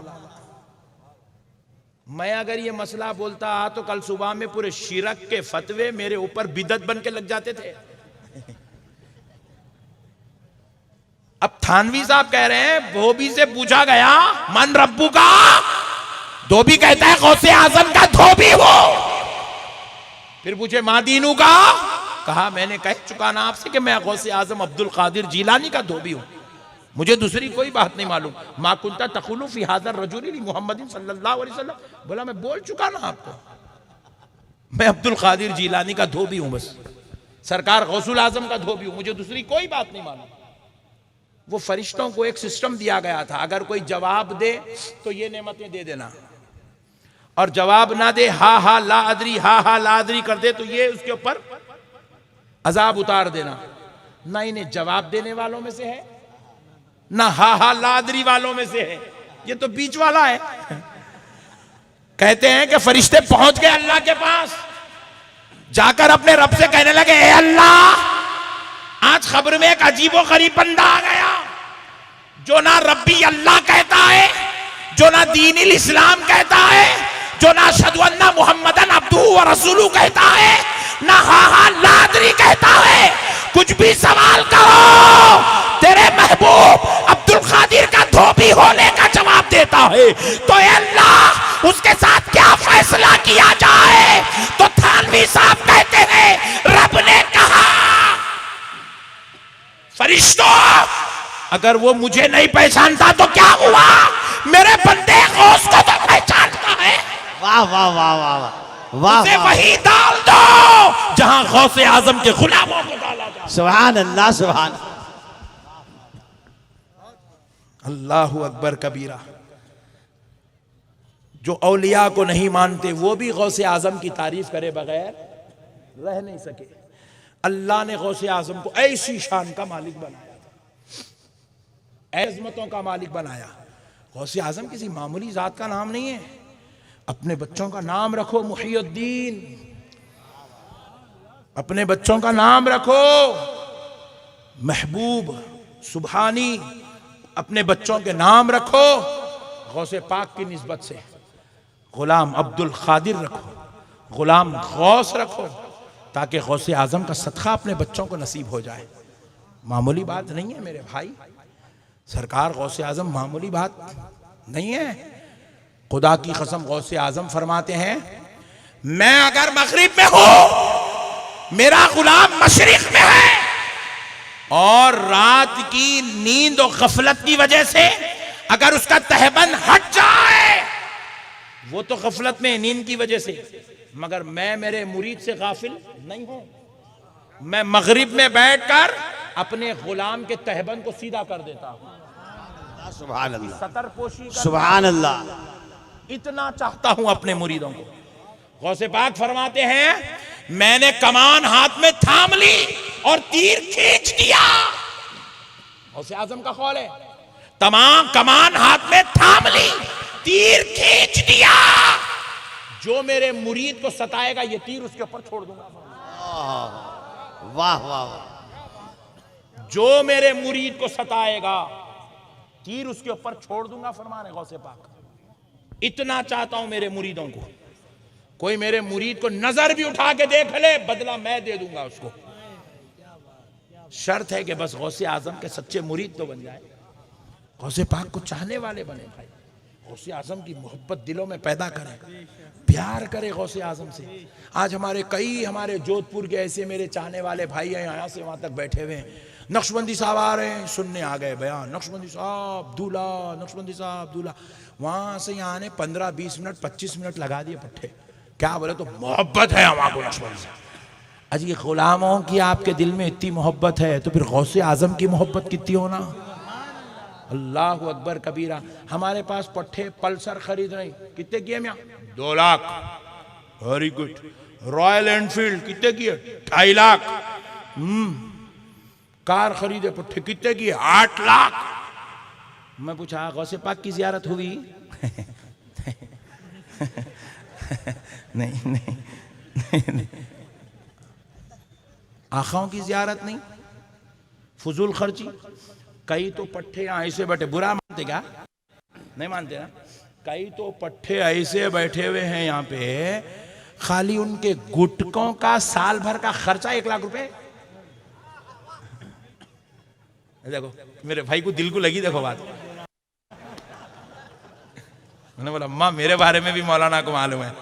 मैं अगर ये मसला बोलता तो कल सुबह में पूरे शिरक के फतवे मेरे ऊपर बिदत बन के लग जाते थे। अब थानवी साहब कह रहे हैं धोबी से पूछा गया मन रब्बू का, धोबी कहता है गौसे आजम का धोबी हो। फिर पूछे मां दीनू का, कहा मैंने कह चुका ना आपसे कि मैं गौसे आजम अब्दुल कादिर जीलानी का धोबी हूं, मुझे दूसरी कोई बात नहीं मालूम। मा कुंता तकुलु फी हाज़र रजुली मुहम्मदिन सल्लल्लाहु अलैहि वसल्लम, बोला मैं बोल चुका ना आपको, मैं अब्दुल कादिर जीलानी का धोबी हूं, बस सरकार गौसुल आजम का धोबी हूं, मुझे दूसरी कोई बात नहीं मालूम। वो फरिश्तों को एक सिस्टम दिया गया था, अगर कोई जवाब दे तो ये नेमतें दे देना, और जवाब ना दे हा ला अदरी कर दे तो ये उसके ऊपर अजाब उतार देना। ना इन्हें जवाब देने वालों में से है, ना हा ला अदरी वालों में से है, ये तो बीच वाला है। कहते हैं कि फरिश्ते पहुंच गए अल्लाह के पास, जाकर अपने रब से कहने लगे ए अल्लाह, आज खबर में एक अजीबो गरीब बंदा आ गया जो ना रब्बी अल्लाह कहता है, जो ना दीन इस्लाम कहता है, जो ना अशहदु अन्ना मुहम्मदन अब्दुहु व रसूलुहु कहता है, ना हा लादरी कहता है। कुछ भी सवाल करो, तेरे महबूब अब्दुल कादिर का धोबी होने का जवाब देता है। तो अल्लाह उसके साथ क्या फैसला किया जाए? तो थानवी साहब कहते हैं रब ने कहा फरिश्तों, अगर वो मुझे नहीं पहचानता तो क्या हुआ, मेरे बंदे गौस को तो पहचानता है। वाह वाह वाह वाह वाह वाह, उसे वही डाल दो जहां गौसे आजम के गुलामों को डाला जाए। सुभान अल्लाह, सुभान अल्लाहु अकबर कबीरा। जो औलिया को नहीं मानते वो भी गौसे आजम की तारीफ करे बगैर रह नहीं सके। अल्लाह ने गौसे आजम को ऐसी शान का मालिक बनाया था, अज़मतों का मालिक बनाया। गौसे आजम किसी मामूली जात का नाम नहीं है। अपने बच्चों का नाम रखो मुहियुद्दीन, अपने बच्चों का नाम रखो महबूब सुबहानी, अपने बच्चों के नाम रखो गौसे पाक की निस्बत से। गुलाम अब्दुल कादिर रखो, गुलाम गौस रखो, ताकि गौसे आजम का सदका अपने बच्चों को नसीब हो जाए। मामूली बात नहीं है मेरे भाई, सरकार गौसे आजम मामूली बात नहीं है। खुदा की कसम गौसे आजम फरमाते हैं मैं अगर मगरिब में हूं, मेरा गुलाम मशरिक में है, और रात की नींद और गफलत की वजह से अगर उसका तहबंद हट जाए, वो तो गफलत में नींद की वजह से, मगर मैं मेरे मुरीद से गाफिल नहीं हूं। मैं मगरिब में बैठकर अपने गुलाम के तहबंद को सीधा कर देता हूं। सुभान अल्लाह, सतर पोशी सुभान अल्लाह, इतना चाहता हूं अपने मुरीदों को। गौसे पाक फरमाते हैं मैंने कमान हाथ में थाम ली और तीर खींच दिया। गौसे आजम का कौल है, तमाम कमान हाथ में थाम ली, तीर खींच दिया, जो मेरे मुरीद को सताएगा ये तीर उसके ऊपर छोड़ दूंगा। वाह वाह वाह, जो मेरे मुरीद को सताएगा तीर उसके ऊपर छोड़ दूंगा, फरमाने गौसे पाक। इतना चाहता हूं मेरे मुरीदों को। कोई मेरे मुरीद को नजर भी उठा के देख ले, बदला मैं दे दूंगा उसको। शर्त है कि बस गौसे आजम के सच्चे मुरीद तो बन जाए, गौसे पाक को चाहने वाले बने भाई। गौसे आजम की मोहब्बत दिलों में पैदा करें, प्यार करे गौसे आजम से। आज हमारे जोधपुर के ऐसे मेरे चाहने वाले भाई हैं, यहाँ से वहाँ तक बैठे हुए हैं। नक्शबंदी साहब आ रहे हैं, सुनने आ गए बयान, नक्शबंदी साहब दूल्हा, नक्शबंदी साहब दूल्हा। वहाँ से यहाँ आने 15-20 मिनट 25 मिनट लगा दिए पट्टे। क्या बोले? तो मोहब्बत है हमारे नक्शबंदी साहब। अजी गुलामों की आपके दिल में इतनी मोहब्बत है तो फिर गौसे आजम की मोहब्बत कितनी होना। अल्लाह अकबर कबीरा। हमारे पास पट्टे पल्सर खरीद रहे, कितने किए मियाँ? 2 lakh. Very good. Royal Enfield कितने किए? 2.5 लाख। कार खरीदे पट्टे कितने किए? 8 लाख। मैं पूछा गौसे पाक की जियारत हुई? नहीं। आखाओं की जियारत नहीं, फजूल खर्ची। कई तो पट्टे ऐसे बैठे, बुरा मानते क्या? नहीं मानते ना? कई तो पट्टे ऐसे बैठे हुए हैं यहाँ पे, खाली उनके गुटकों का साल भर का खर्चा 1 लाख रुपए। देखो मेरे भाई को दिल को लगी, देखो बात। मैंने बोला अम्मा मेरे बारे में भी मौलाना को मालूम है।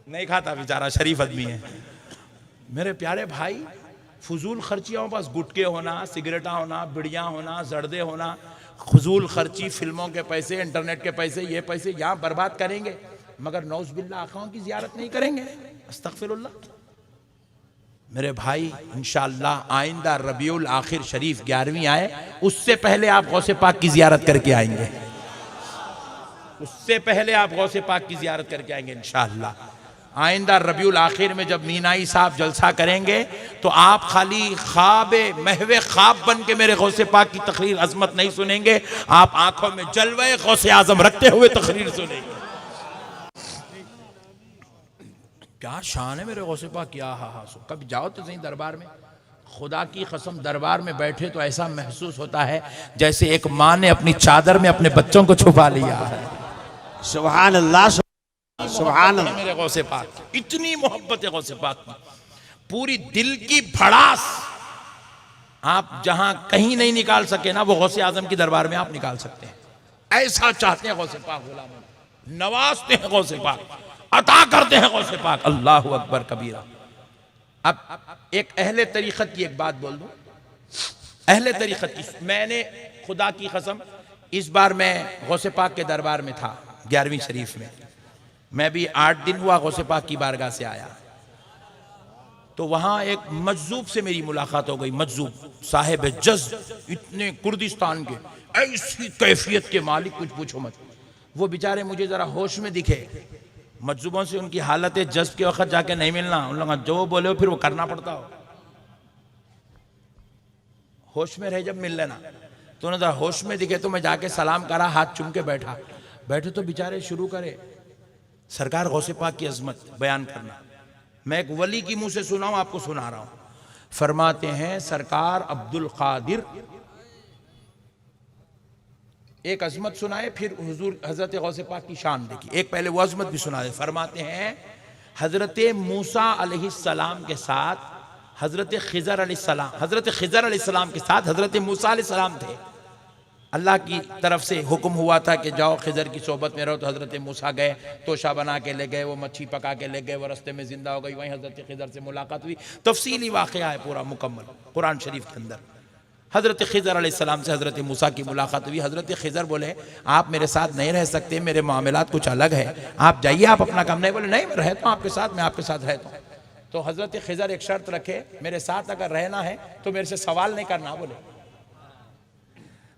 नहीं खाता बेचारा, शरीफ आदमी है। मेरे प्यारे भाई, फजूल खर्चियों, बस गुटके होना, सिगरेटा होना, बिड़िया होना, जर्दे होना, फजूल खर्ची, फिल्मों के पैसे, इंटरनेट के पैसे, ये पैसे यहाँ बर्बाद करेंगे, मगर नौज बिल्ला आखाओं की जियारत नहीं करेंगे। अस्तगफिरुल्लाह। मेरे भाई इंशाअल्लाह आइंदा रबीउल आखिर शरीफ 11वीं आए, उससे पहले आप गौसे पाक की जियारत करके आएंगे। उससे पहले आप गौसे पाक की जियारत करके आएंगे इंशाअल्लाह। आइंदा रबीउल आखिर में जब मीनाई साहब जलसा करेंगे तो आप खाली ख्वाबे महवे ख्वाब बन के मेरे गौसे पाक की तकरीर अजमत नहीं सुनेंगे, आप आंखों में जलवे गौसे आजम रखते हुए तकरीर सुनेंगे। क्या शान है मेरे गौसे पाक, क्या हा। कभी जाओ तो सही दरबार में, खुदा की कसम दरबार में बैठे तो ऐसा महसूस होता है जैसे एक माँ ने अपनी चादर में अपने बच्चों को छुपा लिया है। सुभान अल्लाह, सुभान अल्लाह। मेरे गौसे पाक, इतनी मोहब्बत है गौसे पाक में, पूरी दिल की भड़ास आप जहां कहीं नहीं निकाल सके ना, वो गौसे आजम की दरबार में आप निकाल सकते हैं। ऐसा चाहते हैं गौसे पाक, गुलामों नवाजते हैं गौसे पाक, अता करते हैं गौसे पाक। अल्लाह अकबर कबीरा। अब एक अहले तरीक़त की एक बात बोल दूं, अहले तरीक़त की, मैंने खुदा की कसम इस बार मैं गौसे पाक के दरबार में था 11वीं शरीफ में, मैं भी 8 दिन हुआ गौसे पाक की बारगाह से आया, तो वहां एक मजजूब से मेरी मुलाकात हो गई। मजजूब साहिब जज्ब, इतने कुर्दिस्तान के, ऐसी कैफियत के मालिक कुछ पूछो मत। वो बेचारे मुझे जरा होश में दिखे। मजजूबों से उनकी हालत जज्ब के वक्त जाके नहीं मिलना, उन लोगों जो बोले हो फिर वो करना पड़ता हो। होश में रहे जब मिल लेना। तो उन्होंने जरा होश में दिखे तो मैं जाके सलाम करा, हाथ चूम के बैठा। बैठे तो बेचारे शुरू करे सरकार गौसे पाक की अजमत बयान करना। मैं एक वली की मुंह से सुना हूं, आपको सुना रहा हूं। फरमाते हैं सरकार अब्दुल कादिर, एक अजमत सुनाए, फिर हुजूर हजरत गौसे पाक की शान देखी। एक पहले वो अजमत भी सुना दे। फरमाते हैं हजरत मूसा अलैहिस्सलाम के साथ हजरत खिजर अलैहिस्सलाम, हजरत खिजर अलैहिस्सलाम के साथ हजरत मूसा अलैहिस्सलाम थे। अल्लाह की तरफ से हुक्म हुआ था कि जाओ खिजर की सोबत में रहो। तो हजरत मूसा गए, तोशा बना के ले गए, वो मच्छी पका के ले गए, वो रास्ते में जिंदा हो गई। वहीं हजरत खिजर से मुलाकात हुई। तफसीली वाक़या है पूरा मुकम्मल कुरान शरीफ के अंदर। हजरत खिजर अलैहिस्सलाम से हजरत मूसा की मुलाकात हुई। हजरत खिजर बोले आप मेरे साथ नहीं रह सकते, मेरे मामलात कुछ अलग है, आप जाइए, आप अपना काम। नहीं बोले नहीं मैं रहता हूँ आपके साथ, मैं आपके साथ रहता हूँ। तो हजरत खिजर एक शर्त रखे, मेरे साथ अगर रहना है तो मेरे से सवाल नहीं करना बोले।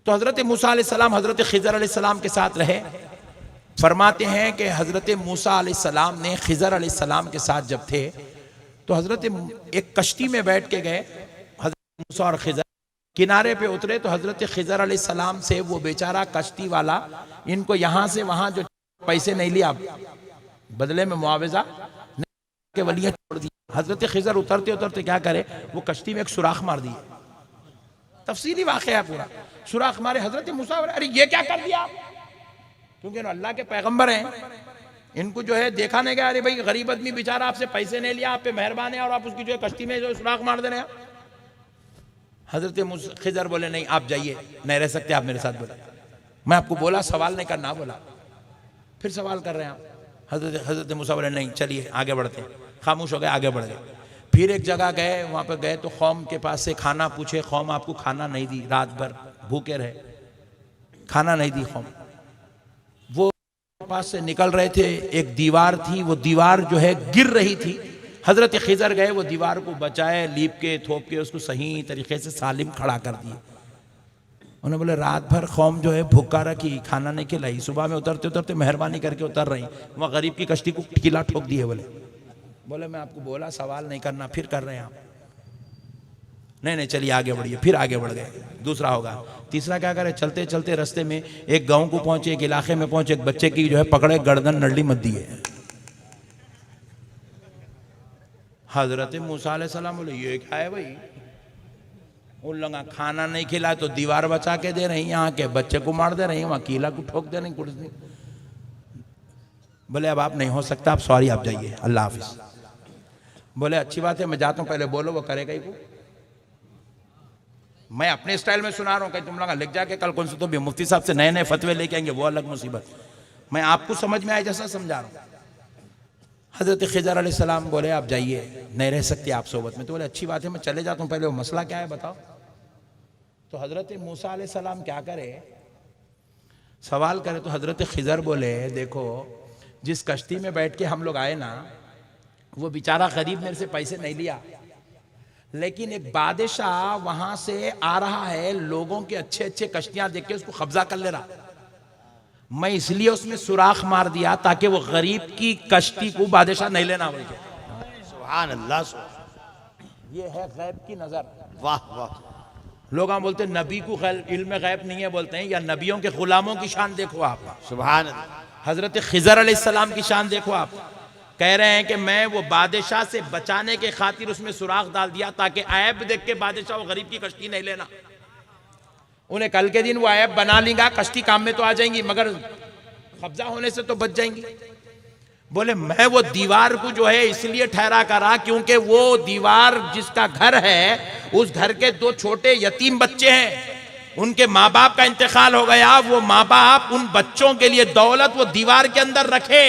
तो हजरत मूसा अलैहिस्सलाम हजरत खिजर अलैहिस्सलाम के साथ रहे। फरमाते हैं कि हजरत मूसा अलैहिस्सलाम ने खिजर अलैहिस्सलाम के साथ जब थे तो हजरत एक कश्ती में बैठ के गए। हजरत मूसा और खिजर किनारे पे उतरे तो हजरत खिजर अलैहिस्सलाम से वो बेचारा कश्ती वाला इनको यहाँ से वहाँ जो पैसे नहीं लिया बदले में मुआवजा के वलियाँ छोड़ दी। हजरत खिजर उतरते उतरते क्या करे, वो कश्ती में एक सुराख मार दिए। तफसीली वाक़या है पूरा। सुराख मारे, हजरत मूसा अरे ये क्या कर दिया आप, क्योंकि अल्लाह के पैगंबर हैं, इनको जो है देखा नहीं गया। अरे भाई गरीब आदमी बेचारा आपसे पैसे नहीं लिया, आप पे मेहरबान है और आप उसकी जो है कश्ती में जो सुराख मार दे रहे हैं। हजरत खिजर बोले नहीं आप जाइए, नहीं रह सकते आप मेरे साथ। बोले मैं आपको बोला सवाल नहीं करना, बोला फिर सवाल कर रहे हैं आप। हजरत मूसा बोले नहीं चलिए आगे बढ़ते हैं। खामोश हो गए, आगे बढ़ गए। फिर एक जगह गए, वहाँ पर गए तो कौम के पास से खाना पूछे, कौम आपको खाना नहीं दी, रात भर भूखे रहे, खाना नहीं दी कौम। वो पास से निकल रहे थे, एक दीवार थी, वो दीवार जो है गिर रही थी। हजरत खिजर गए, वो दीवार को बचाए, लीप के थोप के उसको सही तरीके से सालिम खड़ा कर दिए। उन्होंने बोले रात भर कौम जो है भूखा रखी, खाना नहीं खिलाई, सुबह में उतरते उतरते मेहरबानी करके उतर रही, वहाँ गरीब की कश्ती को किला ठोक दिए। बोले मैं आपको बोला सवाल नहीं करना, फिर कर रहे हैं आप। नहीं चलिए आगे बढ़िए। फिर आगे बढ़ गए, दूसरा होगा। तीसरा क्या करे, चलते चलते रास्ते में एक गांव को पहुंचे, एक इलाके में पहुंचे, एक बच्चे की जो है पकड़े, गर्दन नडली मत दिए। हजरत मूसा अलैहिस्सलाम बोले ये क्या है भाई, उन लोग खाना नहीं खिलाए तो दीवार बचा के दे रही, यहाँ के बच्चे को मार दे रही, वहाँ कीला को ठोक दे रही, कुछ नहीं। बोले अब आप नहीं हो सकता, आप सॉरी, आप जाइए, अल्लाह हाफिज। बोले अच्छी बात है, मैं जाता हूँ, पहले बोलो वो करेगा ही को। मैं अपने स्टाइल में सुना रहा हूँ, कहीं तुम लोग लिख जाके कल कौन से तो भी मुफ्ती साहब से नए नए फतवे लेके आएंगे, वो अलग मुसीबत। मैं आपको समझ में आए जैसा समझा रहा हूँ। हजरत खिजर अलैहिस्सलाम बोले आप जाइए, नहीं रह सकते आप सोबत में। तो बोले अच्छी बात है, मैं चले जाता हूँ, पहले वो मसला क्या है बताओ। तो हजरत मूसा अलैहिस्सलाम क्या करे, सवाल करे। तो हजरत खिजर बोले देखो, जिस कश्ती में बैठ के हम लोग आए ना, वो बेचारा गरीब मेरे से पैसे नहीं लिया, लेकिन एक बादशाह वहां से आ रहा है, लोगों के अच्छे अच्छे कश्तियां देख के उसको कब्जा कर ले रहा, मैं इसलिए उसमें सुराख मार दिया ताकि वो गरीब की कश्ती को बादशाह नहीं लेना बोल के। सुभान अल्लाह, ये है गैब की नजर। वाह वाह। लोग हम बोलते हैं नबी को इल्म गैब नहीं है, बोलते हैं या नबियों के गुलामों की शान देखो आप। सुभान अल्लाह। हजरत खिजर अलैहिस्सलाम की शान देखो आप। कह रहे हैं कि मैं वो बादशाह से बचाने के खातिर उसमें सुराख डाल दिया ताकि ऐब देख के बादशाह वो गरीब की कश्ती नहीं लेना। उन्हें कल के दिन वो ऐब बना लेगा, कश्ती काम में तो आ जाएंगी, मगर कब्जा होने से तो बच जाएंगी। बोले मैं वो दीवार को जो है इसलिए ठहरा करा क्योंकि वो दीवार जिसका घर है, उस घर के 2 छोटे यतीम बच्चे हैं, उनके माँ बाप का इंतकाल हो गया। वो माँ बाप उन बच्चों के लिए दौलत वो दीवार के अंदर रखे,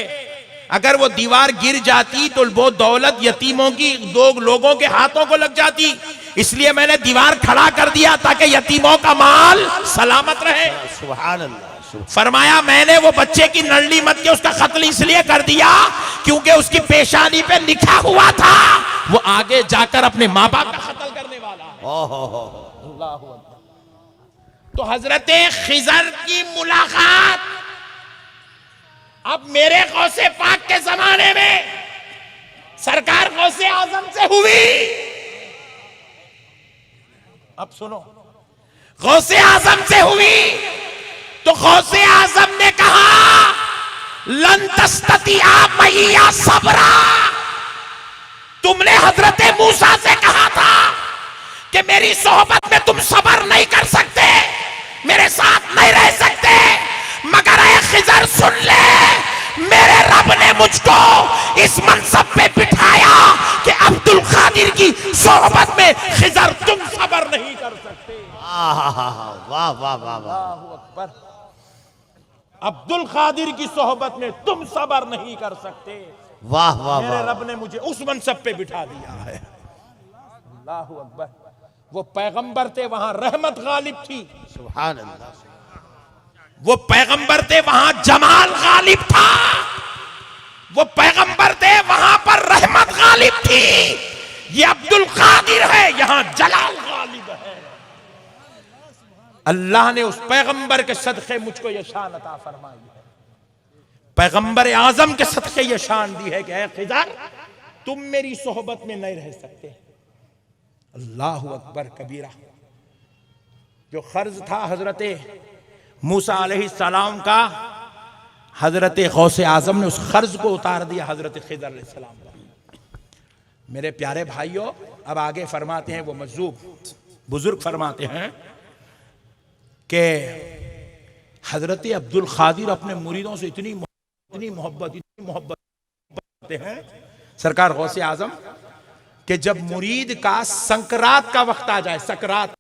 अगर वो दीवार गिर जाती तो वो दौलत यतीमों की 2 लोगों के हाथों को लग जाती, इसलिए मैंने दीवार खड़ा कर दिया ताकि यतीमों का माल सलामत रहे। सुभान अल्लाह। फरमाया मैंने वो बच्चे की नल्ली मत के उसका कत्ल इसलिए कर दिया क्योंकि उसकी पेशानी पे लिखा हुआ था वो आगे जाकर अपने माँ बाप का कत्ल करने वाला है। अल्लाह अकबर। तो हजरत खिजर की मुलाकात अब मेरे गौसे पाक के जमाने में सरकार गौसे आजम से हुई। अब सुनो, गौसे आजम से हुई तो गौसे आजम ने कहा लन तस्ततिया मैया सबरा। तुमने हजरत मूसा से कहा था कि मेरी सोहबत में तुम सबर नहीं कर सकते, मेरे साथ नहीं रह सकते, मगर ऐ खिजर सुन ले, मेरे रब ने मुझको इस मनसब पे बिठाया कि अब्दुल कादिर की सोहबत में खिजर तुम सबर नहीं कर सकते। वाह वाह वाह वाह। अब्दुल कादिर की सोहबत में तुम सबर नहीं कर सकते। वाह वाह। मेरे रब ने मुझे उस मनसब पे बिठा दिया है। अल्लाहु अकबर। वो पैगंबर थे, वहां रहमत गालिब थी। सुभान अल्लाह। वो पैगंबर थे, वहां जमाल गालिब था। वो पैगंबर थे, वहां पर रहमत गालिब थी। ये अब्दुल कादिर है, यहां जलाल गालिब है। अल्लाह ने उस पैगंबर के सदके मुझको ये शान अता फरमाई है, पैगंबर आजम के सदके ये शान दी है कि ऐ खिजर तुम मेरी सोहबत में नहीं रह सकते। अल्लाहु अकबर कबीरा। जो खर्ज था हजरत मूसा अलैहिस्सलाम का, हजरत गौसे आजम ने उस खर्ज को उतार दिया हजरत खिजर अलैहिस्सलाम का। मेरे प्यारे भाइयों, अब आगे फरमाते हैं वो मजूब बुजुर्ग फरमाते हैं कि हजरत अब्दुल कादिर अपने मुरीदों से इतनी मोहब्बत करते हैं सरकार गौसे आजम कि जब मुरीद का संकरात का वक्त आ जाए, सकरात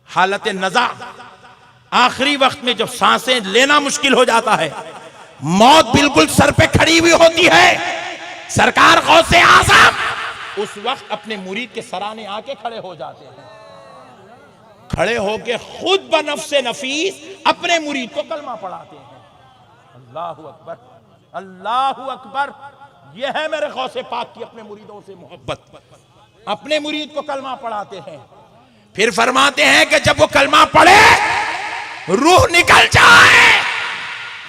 हालत नजा, आखिरी वक्त में जब सांसें लेना मुश्किल हो जाता है, मौत बिल्कुल सर पे खड़ी हुई होती है, सरकार गौसे आजम उस वक्त अपने मुरीद के सराने आके खड़े हो जाते हैं। खड़े होके खुद बनफ्से नफीस अपने मुरीद को कलमा पढ़ाते हैं। अल्लाहु अकबर, अल्लाहु अकबर। यह है मेरे गौसे पाक की अपने मुरीदों से मोहब्बत। अपने मुरीद को कलमा पढ़ाते हैं, फिर फरमाते हैं कि जब वो कलमा पढ़े रूह निकल जाए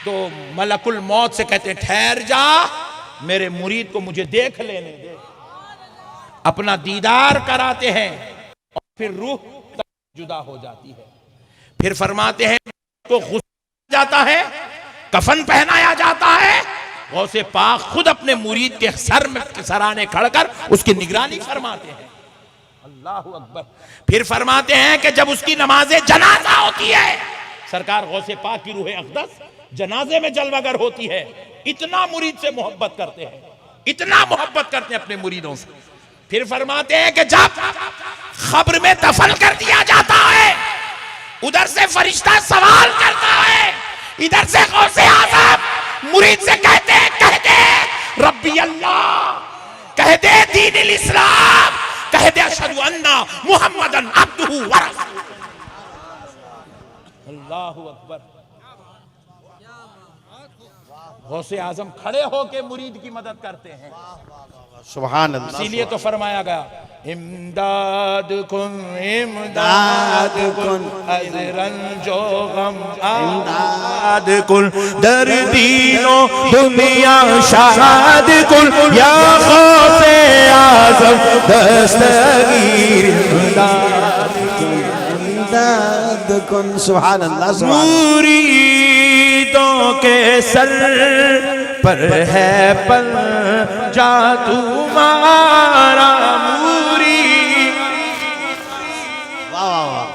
तो मलकुल मौत से कहते हैं ठहर जा, मेरे मुरीद को मुझे देख लेने दे। अपना दीदार कराते हैं और फिर रूह जुदा हो जाती है। फिर फरमाते हैं को गुस्सा जाता है, कफन पहनाया जाता है, गौसे पाक खुद अपने मुरीद के सर में सराने खड़कर उसकी निगरानी फरमाते हैं। अल्लाहु अकबर। फिर फरमाते हैं कि जब उसकी नमाज़े जनाजा होती है, सरकार गौसे पाक की रूह अक़दस जनाजे में जलवागर होती है, इतना मुरीद से मोहब्बत करते हैं, इतना मोहब्बत करते हैं अपने मुरीदों से। फिर फरमाते हैं कि जब खब्र में दफन कर दिया जाता है, उधर से फरिश्ता सवाल करता है, इधर से गौसे आज़म मुरीद से कहते हैं, कह दे रब्बी अल्लाह, कह दे दीन इस्लाम, कह दे अशहदु अन्ना मुहम्मदन अब्दुहु व रसूलुहु। अल्लाहु अकबर। गौसे आजम खड़े होके मुरीद की मदद करते हैं। सुभान अल्लाह। इसीलिए तो फरमाया गया, इमदाद कुन अज़रन जो गम इमदाद कुन, दर्दीनो दुनिया शाद कुन, या गौसे आजम दस्तगीर इमदाद कुन। सुभान अल्लाह। मुरीदों के सर पर है पल जा तुम्हारा मुरीद।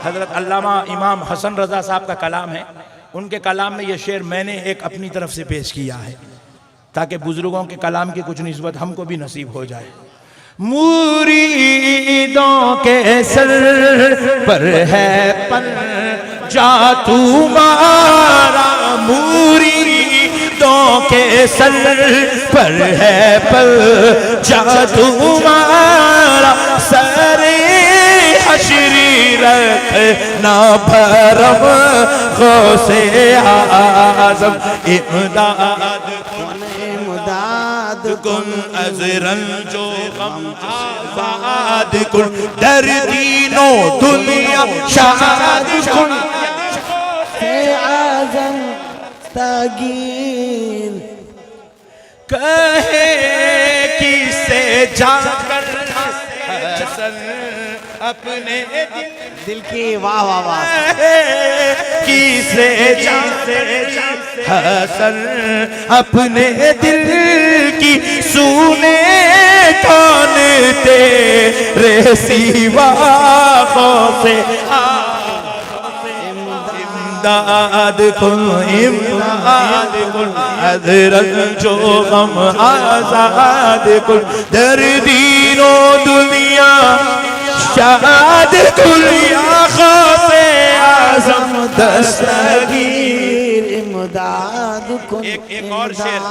हजरत अल्लामा इमाम हसन रजा साहब का कलाम है, उनके कलाम में यह शेर मैंने एक अपनी तरफ से पेश किया है ताकि बुजुर्गों के कलाम की कुछ निस्बत हमको भी नसीब हो जाए। मुरीदों के सर पर है पल जा तुम्हारा, मुरीदों के सर पर है पल जा तुम्हारा, सरे हश्री रखना भरम गौसे आज़म इमदाद कुन अज़रन जो गम आज़ाद कुन, दर्दीनो दुनिया शाद कुन, आज़म दस्तगीर। कहे किसे जाकर हसन अपने दिल की, वाह वाह वाह, किसे हसन अपने दिल की, सुने कौन तेरे सिवा से इमदाद कुन अज़रन जो गम आज़ाद कुन, दर्दीनो दुनिया शाद कुन, या गौसे आज़म दस्तगीर इमदाद कुन। एक और शेर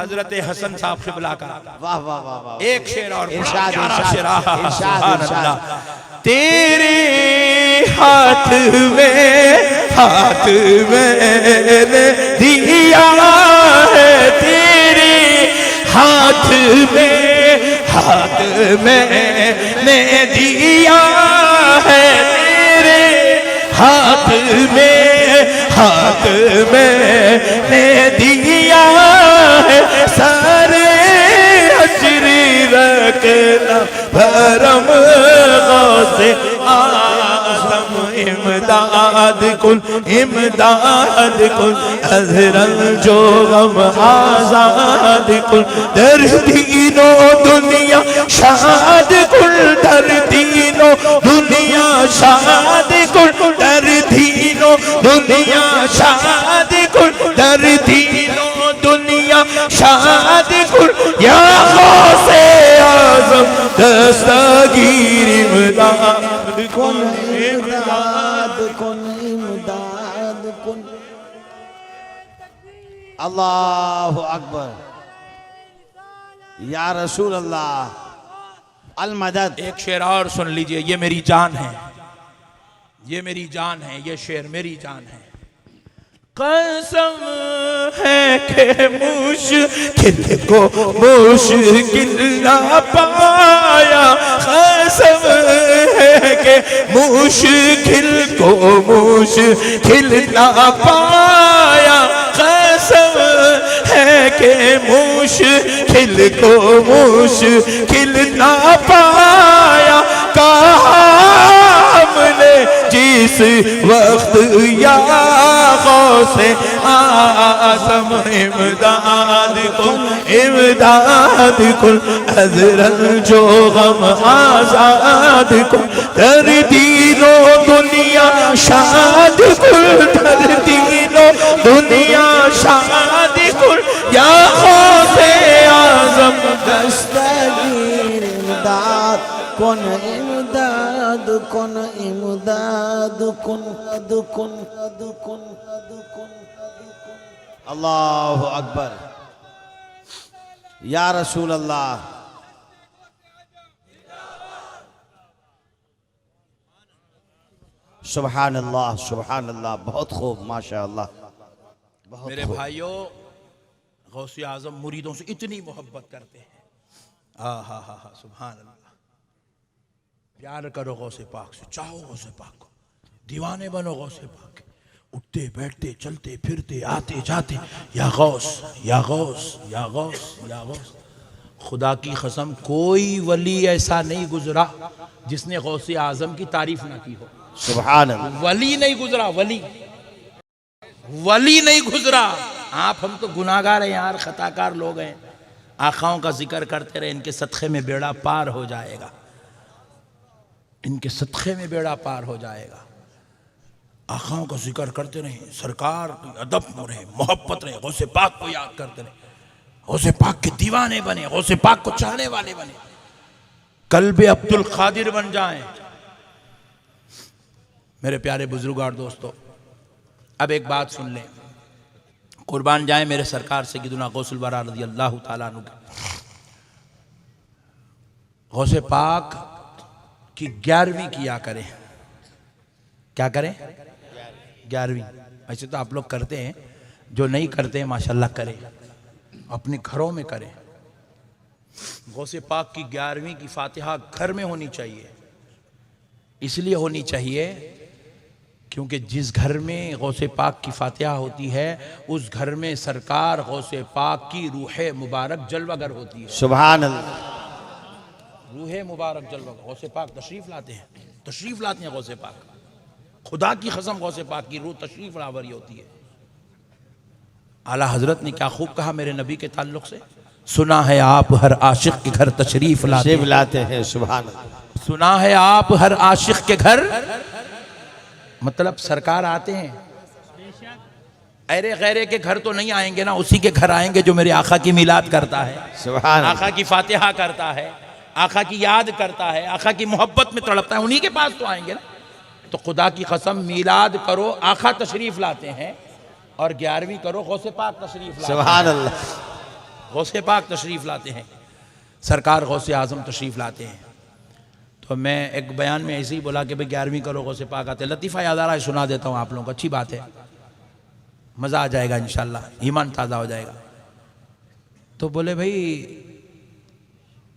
हजरत हसन साहब क़िबला का, वाह वाह वाह वाह, एक शेर और इरशाद इरशाद। तेरे हाथ में दिया है, तेरे हाथ में दिया है, तेरे हाथ में दिया है, सारे हश्री रखना भरम गौसे आज़म इमदाद कुन अज़रन जो गम आज़ाद कुन, दर्दीनो दुनिया शाद कुन, दर्दीनो दुनिया शाद कुन, दर्दीनो दुनिया शाद कुन, दर्दीनो दुनिया शाद कुन, या गौसे आज़म दस्तगीर इमदाद कुन इमदाद कुन। अल्लाहु अकबर, या रसूल अल्लाह अल मदद। एक शेर और सुन लीजिए, ये मेरी जान है, ये मेरी जान है, ये शेर मेरी जान है। कसम है कि मुश्किल को मुश्किल ना पाया, कसम है कि मुश्किल को मुश्किल ना पाया, कसम है कि मुश्किल को मुश्किल ना पाया, कहा हमने जी इस वक्त या गौसे आज़म इमदाद कुन हज़रत जो गम आज़ाद कुन कर दीनो दुनिया शाद कुल कर दीनो दुनिया शाद कुल या गौसे आज़म दस्तगीर इमदाद कुन इमदाद कुन इमदाद कुन कुन कुन अल्लाहु अकबर या रसूल अल्लाह। सुभान अल्लाह सुभान अल्लाह, बहुत खूब माशाअल्लाह। मेरे भाइयों, गौसे आज़म मुरीदों से इतनी मोहब्बत करते हैं। हा सुभान अल्लाह। प्यार करो गौसे पाक से, चाहो गौसे पाक को, दीवाने बनो गौसे पाक के, उठते बैठते चलते फिरते आते जाते या गौस या गौस या गौस या गौस। खुदा की कसम कोई वली ऐसा नहीं गुजरा जिसने गौसे आज़म की तारीफ ना की हो। सुभान अल्लाह। वली नहीं गुजरा, वली नहीं गुजरा। आप हम तो गुनाहगार हैं यार, खताकार लोग हैं। आखाओं का जिक्र करते रहे, इनके सदक़े में बेड़ा पार हो जाएगा, इनके सदक़े में बेड़ा पार हो जाएगा। आखाओं का जिक्र करते रहे, सरकार की अदब में रहे, मोहब्बत रहे, गौसे पाक को याद करते रहे, गौसे पाक के दीवाने बने, गौसे पाक को चाहने वाले बने, कल्बे अब्दुल कादिर बन जाएं। मेरे प्यारे बुजुर्ग और दोस्तों, अब एक बात सुन लें, कुर्बान जाए मेरे सरकार सय्यदुना गौसुल वरा रज़ी अल्लाह ताला अन्हु। गौसे पाक की 11वीं किया करें। क्या करें? 11वीं। ऐसे तो आप लोग करते हैं, जो नहीं करते हैं माशाल्लाह करें, अपने घरों में करें। गौसे पाक की 11वीं की फातिहा घर में होनी चाहिए। इसलिए होनी चाहिए क्योंकि जिस घर में गौसे पाक की फातिहा होती है उस घर में सरकार गौसे पाक की रूह मुबारक जलवागर होती है। सुभान अल्लाह। रूह मुबारक जलवागर, गौसे पाक तशरीफ लाते हैं, गौसे पाक, खुदा की कसम गौसे पाक की रूह तशरीफ लावरी होती है। आला हजरत ने क्या खूब कहा मेरे नबी के ताल्लुक से, सुना है आप हर आशिक के घर तशरीफ लाते हैं। सुभान अल्लाह। सुना है आप हर आशिक के घर, मतलब सरकार आते हैं। अरे गैरे के घर तो नहीं आएंगे ना, उसी के घर आएंगे जो मेरे आका की मिलाद करता है, सुभान अल्लाह। आका की फातिहा करता है, आका की याद करता है, आका की मोहब्बत में तड़पता है, उन्हीं के पास तो आएंगे ना। तो खुदा की कसम मिलाद करो, आका तशरीफ लाते हैं, और 11वीं करो, गौसे पाक तशरीफ लाते हैं। सुभान अल्लाह। गौसे पाक तशरीफ लाते हैं, सरकार गौसे आज़म तशरीफ लाते हैं। तो मैं एक बयान में ऐसे ही बोला कि भाई 11वीं करो, गौसे पाक आते हैं। लतीफ़ा याद आ रहा है, सुना देता हूँ आप लोगों को, अच्छी बात है, मज़ा आ जाएगा इंशाल्लाह, ईमान ताज़ा हो जाएगा। तो बोले भाई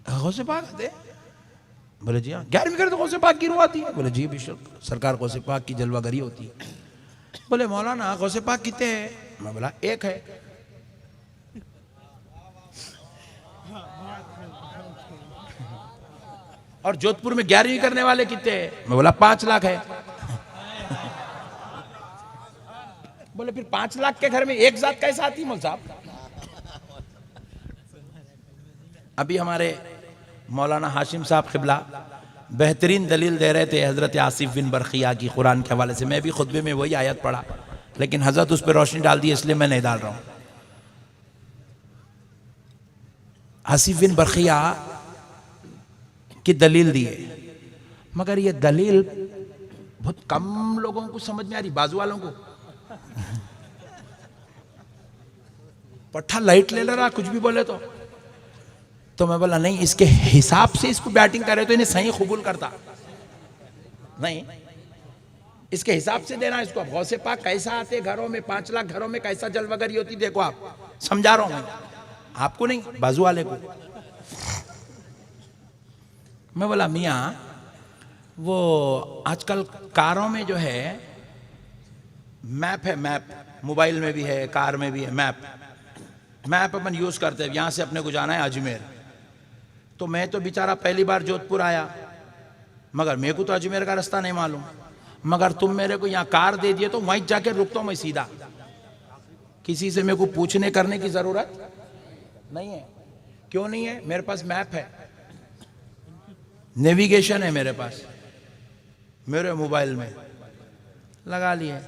गौसे पाक आते हैं? बोले जी हाँ। 11वीं करे तो गौसे पाक की रूह आती है? बोले जी बेशक, सरकार गौसे पाक की जलवागरी होती है। बोले मौलाना गौसे पाक कितने हैं? मैं बोला एक है। और जोधपुर में 11वीं करने वाले कितने हैं? मैं बोला 5 लाख है। बोले फिर 5 लाख के घर में एक जात कैसे आती है मौलवी साहब? अभी हमारे मौलाना हाशिम साहब क़िबला बेहतरीन दलील दे रहे थे हज़रत आसिफ बिन बरखिया की कुरान के हवाले से। मैं भी खुतबे में वही आयत पढ़ा, लेकिन हज़रत उस पर रोशनी डाल दी, इसलिए मैं नहीं डाल रहा हूँ। आसिफ बिन बरखिया की दलील दी है, मगर ये दलील बहुत कम लोगों को समझ में आ रही, बाजू वालों को। पट्ठा लाइट ले रहा, कुछ भी बोले तो मैं बोला नहीं, इसके हिसाब से इसको बैटिंग करे तो इन्हें सही कबूल करता नहीं, इसके हिसाब से देना इसको। अब गौसे पाक कैसा आते घरों में, 5 लाख घरों में कैसा जलवगरी होती, देखो आप, समझा रहा हूं मैं आपको, नहीं बाजू वाले को। मैं बोला मियाँ वो आजकल कारों में जो है मैप है, मैप मोबाइल में भी है, कार में भी है, मैप अपन यूज करते हैं। यहां से अपने को जाना है अजमेर, तो मैं तो बेचारा पहली बार जोधपुर आया, मगर मेरे को तो अजमेर का रास्ता नहीं मालूम। मगर तुम मेरे को यहाँ कार दे दिए तो वहीं जाके रुकता हूं मैं सीधा, किसी से मेरे को पूछने करने की जरूरत नहीं है। क्यों नहीं है? मेरे पास मैप है, नेविगेशन है मेरे पास, मेरे मोबाइल में लगा लिए।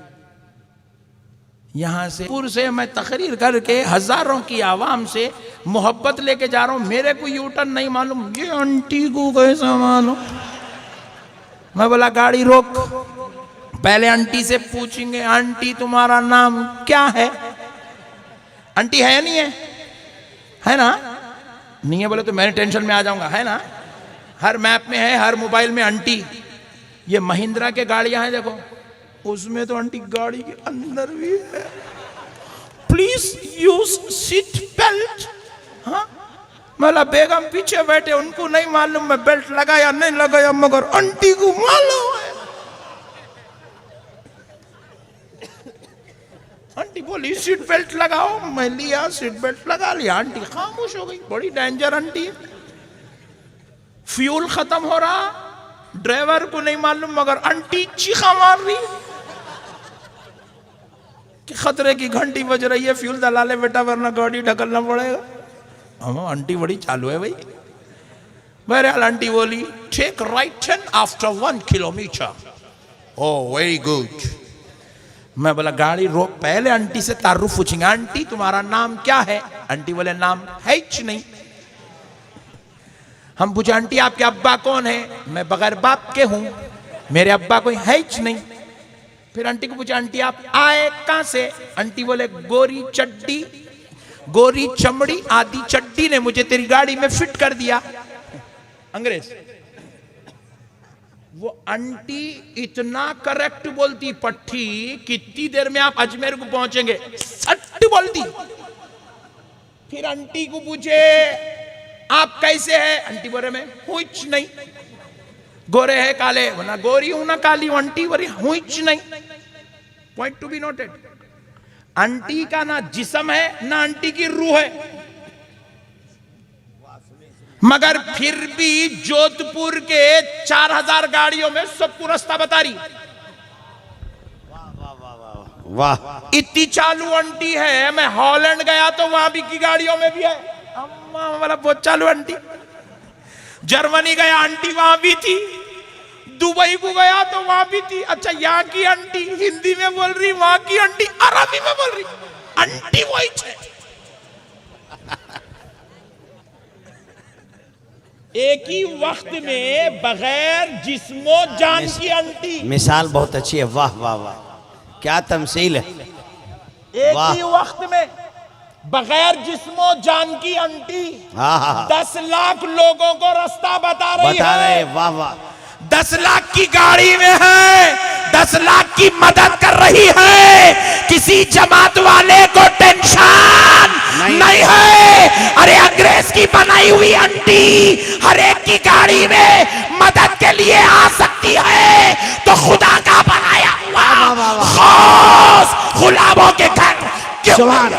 यहां से पुर से मैं तकरीर करके हजारों की आवाम से मोहब्बत लेके जा रहा हूं, मेरे को यू टर्न नहीं मालूम, ये आंटी को कैसा मालूम। मैं बोला गाड़ी रोक, पहले आंटी से पूछेंगे आंटी तुम्हारा नाम क्या है? आंटी है नहीं है ना? नहीं है बोले तो मैं टेंशन में आ जाऊंगा, है ना? हर मैप में है, हर मोबाइल में आंटी। ये महिंद्रा के गाड़ियां हैं देखो, उसमें तो आंटी गाड़ी के अंदर भी है, प्लीज यूज सीट बेल्ट। हाँ, मतलब बेगम पीछे बैठे, उनको नहीं मालूम मैं बेल्ट लगाया नहीं लगाया, मगर आंटी को मालूम है। आंटी बोली सीट बेल्ट लगाओ, मैं लिया सीट बेल्ट लगा लिया, आंटी खामोश हो गई। बड़ी डेंजर आंटी है। फ्यूल खत्म हो रहा, ड्राइवर को नहीं मालूम, मगर आंटी चीखा मार रही कि खतरे की घंटी बज रही है, फ्यूल डला ले बेटा वरना गाड़ी ढकलना पड़ेगा। हम आंटी बड़ी चालू है भाई। बहरहाल आंटी बोली take right turn after 1 kilometre. Oh very good. मैं बोला गाड़ी रोक, पहले आंटी से तारुफ पूछेंगे, आंटी तुम्हारा नाम क्या है? आंटी बोले नाम है ही नहीं। हम पूछे आंटी आपके अब्बा कौन है? मैं बगैर बाप के हूं, मेरे अब्बा कोई है ही नहीं। फिर आंटी को पूछा आंटी आप आए कहां से? आंटी बोले गोरी चड्डी, गोरी चमड़ी आदि चड्डी ने मुझे तेरी गाड़ी में फिट कर दिया। अंग्रेज। वो आंटी इतना करेक्ट बोलती पट्टी, कितनी देर में आप अजमेर को पहुंचेंगे, सट बोलती। फिर आंटी को पूछे आप कैसे हैं? आंटी बोले मैं हुईच नहीं। गोरे है काले? ना गोरी हूं ना काली हूं। आंटी बोली हुईच नहीं। Point to be noted, aunty का ना जिस्म है ना आंटी की रूह है। मगर फिर भी जोधपुर के 4000 गाड़ियों में सबको रास्ता बता रही। वाह, इतनी चालू आंटी है। मैं हॉलैंड गया तो वहां भी की गाड़ियों में भी है, अम्मा वाला बहुत चालू आंटी। जर्मनी गया आंटी वहां भी थी, दुबई को गया तो वहां भी थी। अच्छा यहाँ की आंटी हिंदी में बोल रही, वहां की आंटी अरबी में बोल रही, आंटी वही है। एक ही वक्त में बगैर जिस्मो जान की आंटी। मिसाल बहुत अच्छी है। वाह वाह वाह, क्या तमसील है। एक ही वक्त में बगैर जिस्मो जान की आंटी 10 लाख लोगों को रास्ता बता रही है। वाह वाह, 10 लाख की गाड़ी में है, 10 लाख की मदद कर रही है। किसी जमात वाले को टेंशन नहीं है। अरे अंग्रेज की बनाई हुई आंटी हर एक की गाड़ी में मदद के लिए आ सकती है, तो खुदा का बनाया हुआ खास गुलामों के घर क्यों? सुभान।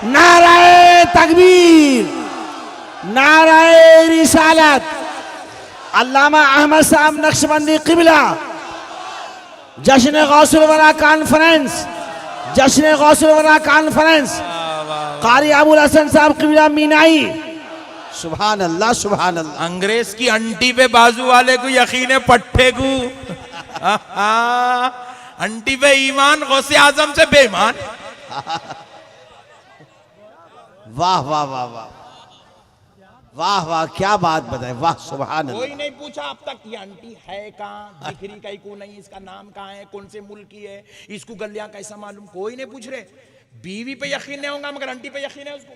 नाराए तकबीर, नाराए रिसालत। अल्लामा अहमद साहब नक्शबंदी किबला, जश्न गौसुल वरा कॉन्फ्रेंस, जश्न गौसुल वरा कॉन्फ्रेंस, कारी अबुल हसन साहब किबला मीनाई। सुभान अल्लाह, सुभान अल्लाह। अंग्रेज की आंटी पे बाजू वाले को यकीन है पट्टे को। आंटी पे ईमान, गौसे आजम से बेईमान। वाह वाह वाह वाह वाह वाह, क्या बात बताए। वाह सुभान अल्लाह। कोई नहीं पूछा अब तक ये आंटी है कहाँ, दिख रही कहीं को नहीं, इसका नाम कहाँ है, कौन से मुल्क की है, इसको गलियां कैसा मालूम, कोई नहीं पूछ रहे। बीवी पे यकीन नहीं होगा मगर आंटी पे यकीन है उसको।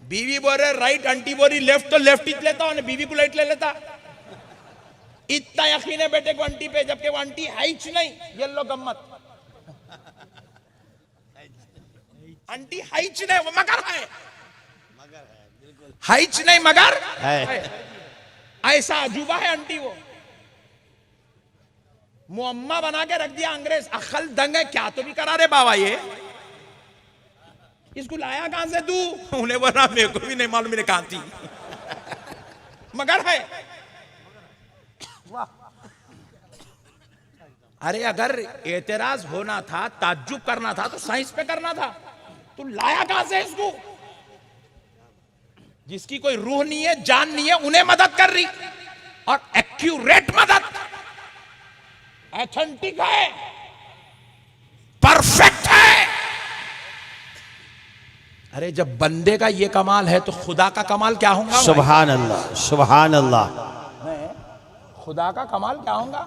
बीवी बोल रहे राइट, आंटी बोल रही लेफ्ट, तो लेफ्ट ही लेता हूं, बीवी को राइट ले लेता। इतना यकीन है बेटे को आंटी पे, जबकि वो आंटी है ही नहीं। ये लो गम्मत, आंटी है ही नहीं, वो मगर है, हाइच नहीं मगर है। ऐसा अजूबा है आंटी। वो मुअम्मा बना के रख दिया अंग्रेज। अक्ल दंग है क्या तो भी करा रे बाबा, ये इसको लाया कहां से तू? उन्हें बोला मेरे को भी नहीं मालूम, मेरे कहां थी, मगर है। अरे अगर एतराज होना था, ताज्जुब करना था तो साइंस पे करना था। तू लाया कहां से इसको? जिसकी कोई रूह नहीं है, जान नहीं है, उन्हें मदद कर रही, और एक्यूरेट मदद, ऑथेंटिक है, परफेक्ट है। अरे जब बंदे का ये कमाल है तो खुदा का कमाल क्या होगा? सुभान अल्लाह, सुभान अल्लाह। खुदा का कमाल क्या होगा?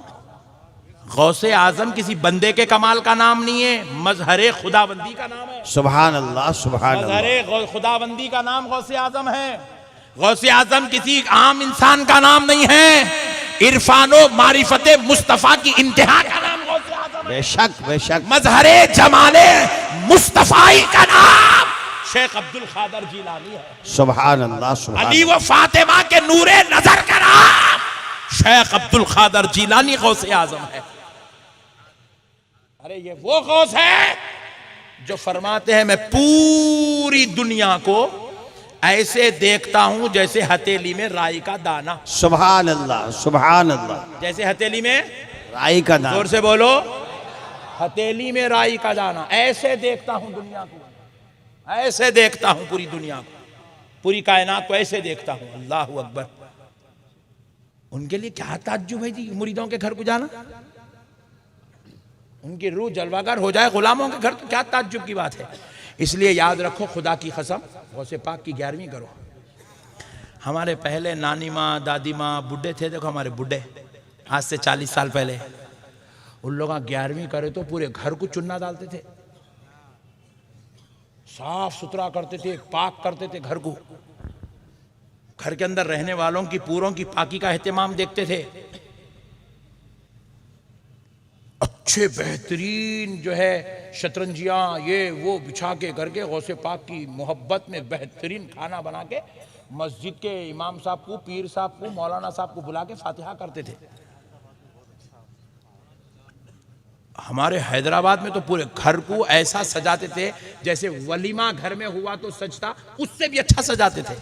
गौसे आजम किसी बंदे के कमाल का नाम नहीं है, मजहरे खुदाबंदी का नाम है। सुभान अल्लाह, सुभान अल्लाह। मजहरे खुदाबंदी का नाम गौसे आजम है। गौसे आजम किसी आम इंसान का नाम नहीं है, इरफानो मारिफते मुस्तफा की इंतहा का नाम गौसे आजम है। बेशक बेशक। मजहरे जमाले मुस्तफाई का नाम शेख अब्दुल खादर जीलानी है। सुभान अल्लाह, सुभान अली व फातिमा के नूरे नजर का नाम शेख अब्दुल खादर जीलानी गौसे आजम है। अरे ये वो गौस है जो फरमाते हैं, मैं पूरी दुनिया को ऐसे देखता हूं जैसे हथेली में राई का दाना। सुभान अल्लाह, सुभान अल्लाह। जैसे हथेली में राई का दाना। जोर से बोलो, हथेली में राई का दाना। ऐसे देखता हूं दुनिया को, ऐसे देखता हूं पूरी दुनिया को, पूरी कायनात को ऐसे देखता हूं। अल्लाह अकबर। उनके लिए क्या ताज्जुब है जी मुरीदों के घर को जाना? उनकी रूह जलवागर हो जाए गुलामों के घर, तो क्या ताज्जुब की बात है। इसलिए याद रखो, खुदा की कसम, गौसे पाक की 11वीं करो। हमारे पहले नानी माँ, दादी माँ, बुढ़े थे, देखो हमारे बुढ़े, आज से 40 साल पहले, उन लोग 11वीं करे तो पूरे घर को चुन्ना डालते थे, साफ सुथरा करते थे, पाक करते थे घर को। घर के अंदर रहने वालों की पूरों की पाकी का एहतमाम देखते थे। अच्छे बेहतरीन जो है शतरंजियां ये वो बिछा के घर के गौसे पाक की मोहब्बत में बेहतरीन खाना बना के मस्जिद के इमाम साहब को, पीर साहब को, मौलाना साहब को बुला के फातिहा करते थे। हमारे हैदराबाद में तो पूरे घर को ऐसा सजाते थे जैसे वलीमा घर में हुआ तो सजता, उससे भी अच्छा सजाते थे।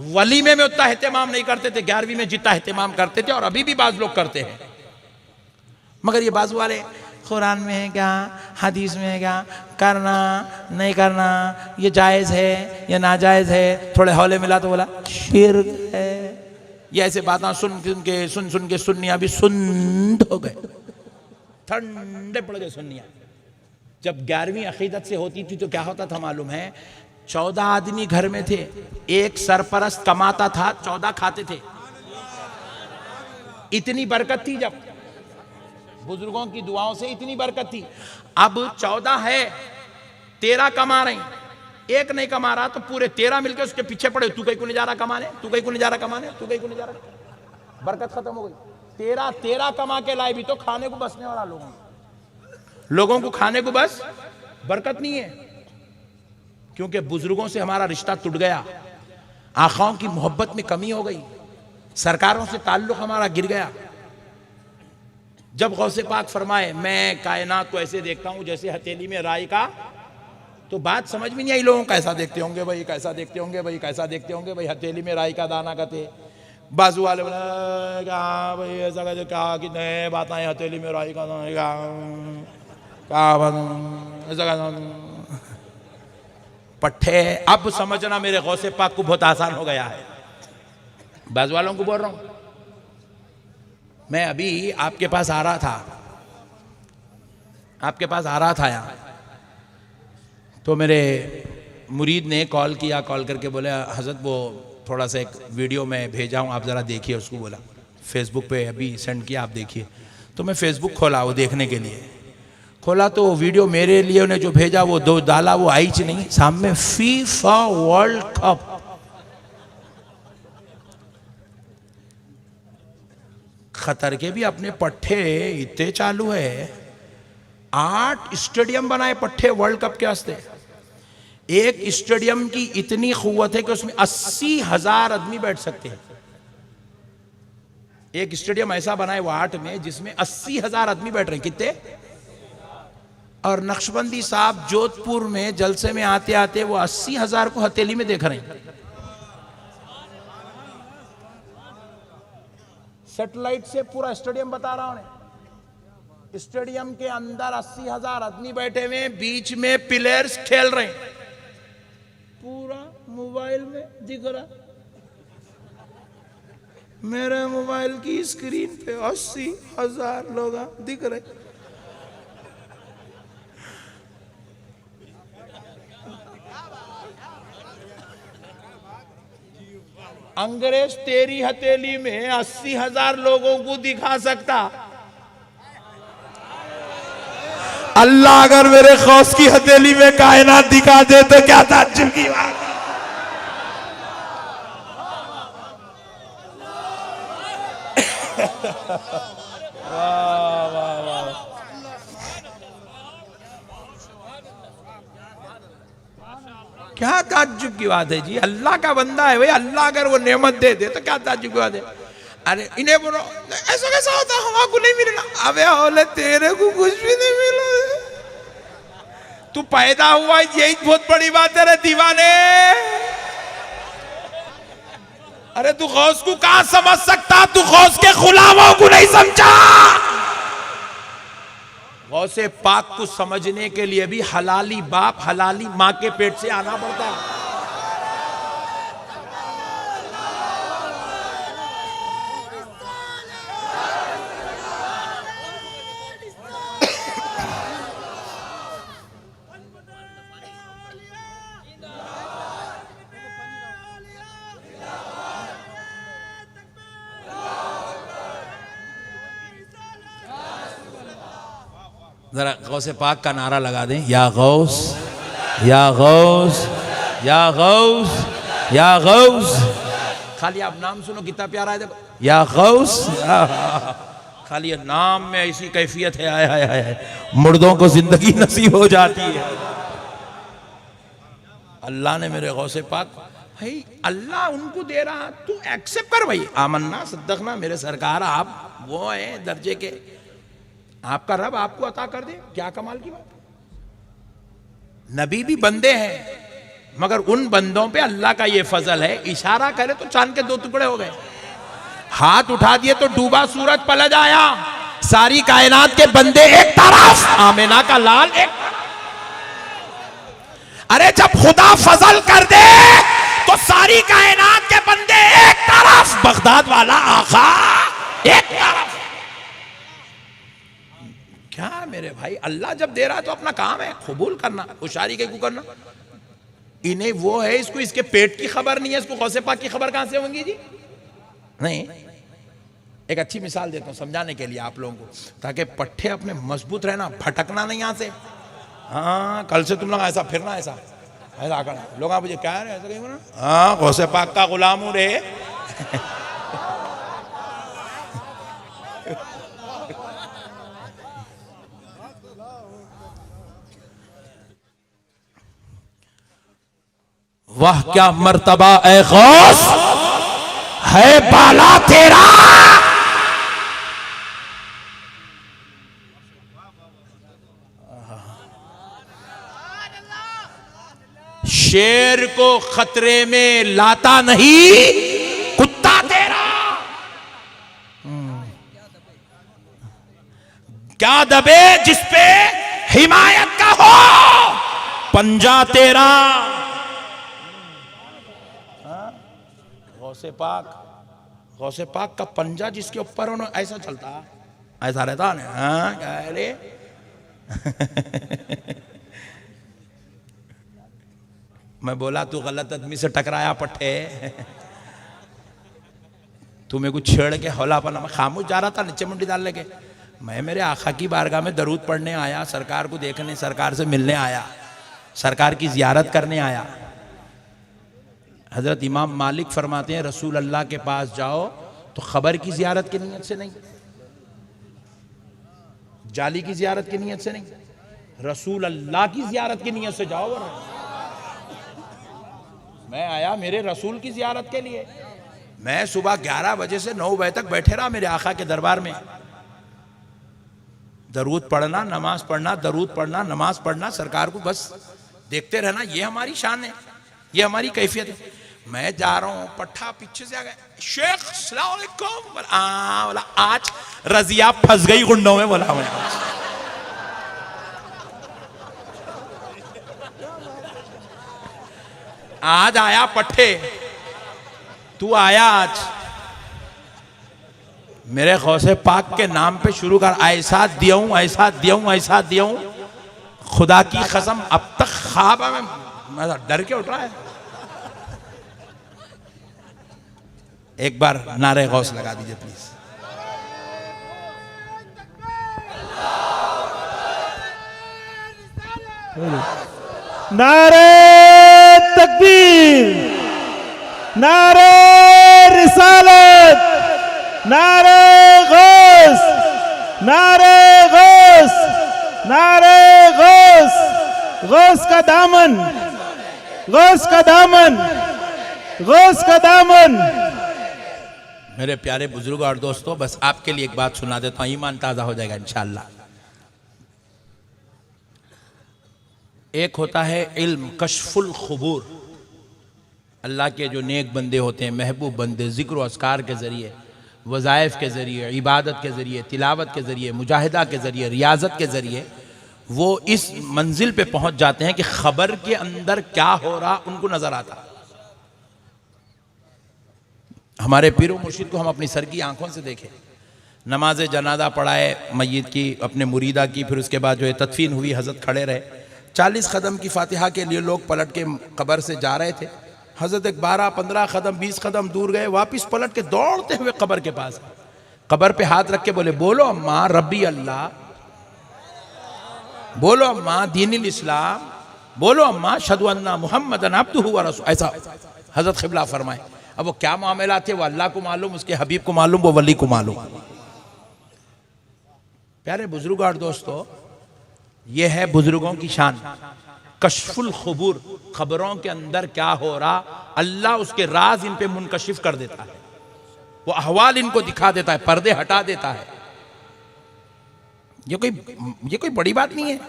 वलीमे में उतना एहतमाम नहीं करते थे, 11वीं में जितना एहतमाम करते थे, और अभी भी बाज लोग करते हैं। मगर ये बाजू वाले कुरान में है क्या, हदीस में है क्या, करना नहीं करना, ये जायज़ है या नाजायज़ है, थोड़े हौले मिला तो बोला शिर्क है। ये ऐसे बातें सुन के सुन्नियाँ भी सुन्न हो गए, ठंडे पड़ गए सुन्नियाँ। जब 11वीं अकीदत से होती थी तो क्या होता था मालूम है? 14 आदमी घर में थे, एक सरपरस्त कमाता था, 14 खाते थे। इतनी बरकत थी, जब बुजुर्गों की दुआओं से इतनी बरकत थी। अब 14 है, 13 कमा रहे, एक नहीं कमा रहा तो पूरे 13 मिलकर उसके पीछे पड़े, तू कहीं को नहीं जा रहा कमाने, तू कहीं को नहीं जा रहा कमाने, तू कहीं को नहीं जा रहा। बरकत खत्म हो गई। 13 कमा के लाए भी तो खाने को बसने वाला लोगों को खाने को बस बरकत नहीं है, क्योंकि बुजुर्गों से हमारा रिश्ता टूट गया, आखाओं की मोहब्बत में कमी हो गई, सरकारों से ताल्लुक हमारा गिर गया। जब गौसे पाक फरमाए मैं कायनात को ऐसे देखता हूं जैसे हथेली में राई का, तो बात समझ में नहीं आई लोगों, कैसा देखते होंगे भाई, कैसा देखते होंगे भाई, कैसा देखते होंगे भाई, हथेली में राई का दाना कहते। बाजू वाले बोले क्या भाई ऐसा कहते, क्या कितने बात आए, हथेली में राई का दाना, क्या बात ऐसा पट्टे। अब समझना मेरे गौसे पाक को बहुत आसान हो गया है। बाजू वालों को बोल रहा हूं, मैं अभी आपके पास आ रहा था यहाँ, तो मेरे मुरीद ने कॉल किया, कॉल करके बोले हज़रत वो थोड़ा सा एक वीडियो मैं भेजा हूँ, आप ज़रा देखिए उसको। बोला फेसबुक पे अभी सेंड किया, आप देखिए। तो मैं फेसबुक खोला वो देखने के लिए, खोला तो वीडियो मेरे लिए उन्हें जो भेजा वो दो डाला, वो आई च नहीं, सामने फीफा वर्ल्ड कप। खतर के भी अपने पट्टे इतने चालू है, 8 स्टेडियम बनाए पट्टे वर्ल्ड कप के वास्ते। एक स्टेडियम की इतनी कुव्वत है कि उसमें 80,000 आदमी बैठ सकते हैं। एक स्टेडियम ऐसा बनाए वो 8 में, जिसमें 80,000 आदमी बैठ रहे हैं। कितने? और नक्शबंदी साहब जोधपुर में जलसे में आते आते वो 80,000 को हथेली में देख रहे हैं। सैटेलाइट से पूरा स्टेडियम बता रहा हूं। स्टेडियम के अंदर 80,000 आदमी बैठे हुए हैं, बीच में प्लेयर्स खेल रहे हैं, पूरा मोबाइल में दिख रहा। मेरे मोबाइल की स्क्रीन पे 80,000 लोग दिख रहे। अंग्रेज तेरी हथेली में 80,000 लोगों को दिखा सकता, अल्लाह अगर मेरे खौस की हथेली में कायनात दिखा दे तो क्या ताज्जुब की बात। वाह वाह वाह, क्या ताज्जुब की बात है जी। अल्लाह का बंदा है भाई, अल्लाह अगर वो नेमत दे दे तो क्या ताज्जुब की बात है। अरे इन्हें बोलो ऐसा कैसा होता, हमको नहीं मिलना। अबे ओले तेरे को कुछ भी नहीं मिला, तू पैदा हुआ यही बहुत बड़ी बात है रे दीवाने। अरे तू गौस को कहां समझ सकता, तू गौस के गुलामों को नहीं समझा। गौसे पाक को समझने के लिए भी हलाली बाप हलाली मां के पेट से आना पड़ता है। जरा गौसे पाक का नारा लगा दें, या गौस या गौस या गौस या गौस। खाली आप नाम सुनो कितना प्यारा है, देखो या गौस। खाली नाम में ऐसी कैफियत है, आय हाय हाय, मुर्दों को जिंदगी नसीब हो जाती है। अल्लाह ने मेरे गौसे पाक भाई, अल्लाह उनको दे रहा, तू एक्सेप्ट कर भाई। आमन्ना सद्दकना, मेरे सरकार आप वो है दर्जे के, आपका रब आपको अता कर दे, क्या कमाल की बात। नबी भी बंदे हैं, मगर उन बंदों पे अल्लाह का ये फजल है, इशारा करे तो चांद के 2 टुकड़े हो गए, हाथ उठा दिए तो डूबा सूरज पलट आया, सारी कायनात के बंदे एक तरफ, आमिना का लाल एक तरफ। अरे जब खुदा फजल कर दे तो सारी कायनात के बंदे एक तरफ, बगदाद वाला आका एक तरफ। क्या मेरे भाई, अल्लाह जब दे रहा है तो अपना काम है कबूल करना, होशियारी के को करना। इन्हें वो है, इसको इसके पेट की खबर नहीं है, इसको गौसे पाक की खबर कहां से होंगी जी। नहीं, एक अच्छी मिसाल देता हूं समझाने के लिए आप लोगों को, ताकि पट्टे अपने मजबूत रहना, भटकना नहीं यहां से। हाँ, कल से तुम लोग ऐसा फिरना, ऐसा ऐसा करना, लोग मुझे क्या है ऐसा कहीं, हाँ गौसे पाक का गुलाम हूं रे। वाह क्या मर्तबा ए गौस है बाला तेरा। शेर को खतरे में लाता नहीं कुत्ता तेरा, क्या दबे जिसपे हिमायत का हो पंजा तेरा। गौसे पाक का पंजा जिसके ऊपर उन्होंने ऐसा चलता, ऐसा रहता ना, हाँ क्या है रे। मैं बोला तू गलत आदमी से टकराया पट्टे, तू मेरे को छेड़ के हौला पना, मैं खामोश जा रहा था नीचे मुंडी डाल लेके। मैं मेरे आका की बारगाह में दरूद पढ़ने आया, सरकार को देखने, सरकार से मिलने आया, सरकार की जियारत करने आया। हजरत इमाम मालिक फरमाते हैं रसूल अल्लाह के पास जाओ तो खबर की जियारत की नीयत से नहीं, जाली की जियारत की नीयत से नहीं, रसूल अल्लाह की जियारत की नीयत से जाओ। मैं आया मेरे रसूल की जियारत के लिए। मैं सुबह 11 बजे से 9 बजे तक बैठे रहा मेरे आका के दरबार में, दरूद पढ़ना, नमाज पढ़ना, दरूद पढ़ना, नमाज पढ़ना, सरकार को बस देखते रहना। ये हमारी शान है, ये हमारी कैफियत है। मैं जा रहा हूँ, पट्टा पीछे से आ गया, शेख अस्सलाम वालेकुम, बोला आज रजिया फंस गई गुंडों में, बोला मैं आज आया पट्टे, तू आया आज मेरे गौसे पाक के नाम पे शुरू कर। ऐसा दियाऊं, ऐसा दियाऊं, ऐसा दियाऊं, खुदा की कसम अब तक ख्वाब में मैं डर के उठ रहा है। एक बार नारे गौस लगा दीजिए प्लीज। नारे तकबीर, नारे रिसालत, नारे गौस, नारे गौस, नारे गौस, गौस का दामन, गौस का दामन, गौस का दामन। मेरे प्यारे बुजुर्ग और दोस्तों, बस आपके लिए एक बात सुना देता हूं, ईमान ताजा हो जाएगा इंशाअल्लाह। एक होता है इल्म कशफुल खुबूर, अल्लाह के जो नेक बंदे होते हैं, महबूब बंदे, जिक्र व अस्कार के ज़रिए, वज़ाइफ के ज़रिए, इबादत के ज़रिए, तिलावत के ज़रिए, मुजाहिदा के ज़रिए, रियाजत के ज़रिए वो इस मंजिल पे पहुंच जाते हैं कि खबर के अंदर क्या हो रहा उनको नज़र आता। हमारे पीरो मुर्शिद को हम अपनी सर की आंखों से देखें, नमाज जनाजा पढ़ाए मय्यत की, अपने मुरीदा की, फिर उसके बाद जो है तदफीन हुई, हज़रत खड़े रहे, 40 कदम की फातिहा के लिए लोग पलट के कब्र से जा रहे थे। हज़रत एक 12-15 कदम 20 कदम दूर गए, वापस पलट के दौड़ते हुए कब्र के पास, कब्र पे हाथ रख के बोले, बोलो अम्मा रब्बी अल्लाह, बोलो अम्मा दीनिल इस्लाम, बोलो अम्मा शहदु अन्ना मुहम्मदन अब्दुहु व रसूलुहु। ऐसा हज़रत क़िबला फरमाए। अब वो क्या मामला थे वो अल्लाह को मालूम, उसके हबीब को मालूम, वो वली को मालूम। प्यारे बुजुर्ग और दोस्तों, ये है बुजुर्गों की शान, कशफुल खुबूर, खबरों के अंदर क्या हो रहा अल्लाह उसके राज इन पे मुनकशिफ कर देता है, वो अहवाल इनको दिखा देता है, पर्दे हटा देता है। ये कोई बड़ी बात नहीं है।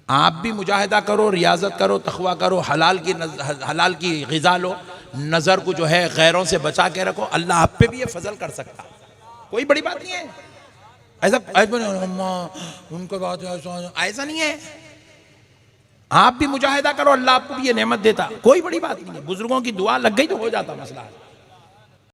आप भी मुजाहिदा करो, रियाजत करो, तखवा करो, हलाल की ग़िज़ा लो, नज़र को जो है गैरों से बचा के रखो, अल्लाह आप पे भी ये फजल कर सकता, कोई बड़ी बात नहीं है। ऐसा उनके बात ऐसा नहीं है। आप भी मुजाहिदा करो, अल्लाह आपको भी ये नेमत देता, कोई बड़ी बात नहीं है। बुजुर्गों की दुआ लग गई तो हो जाता मसला।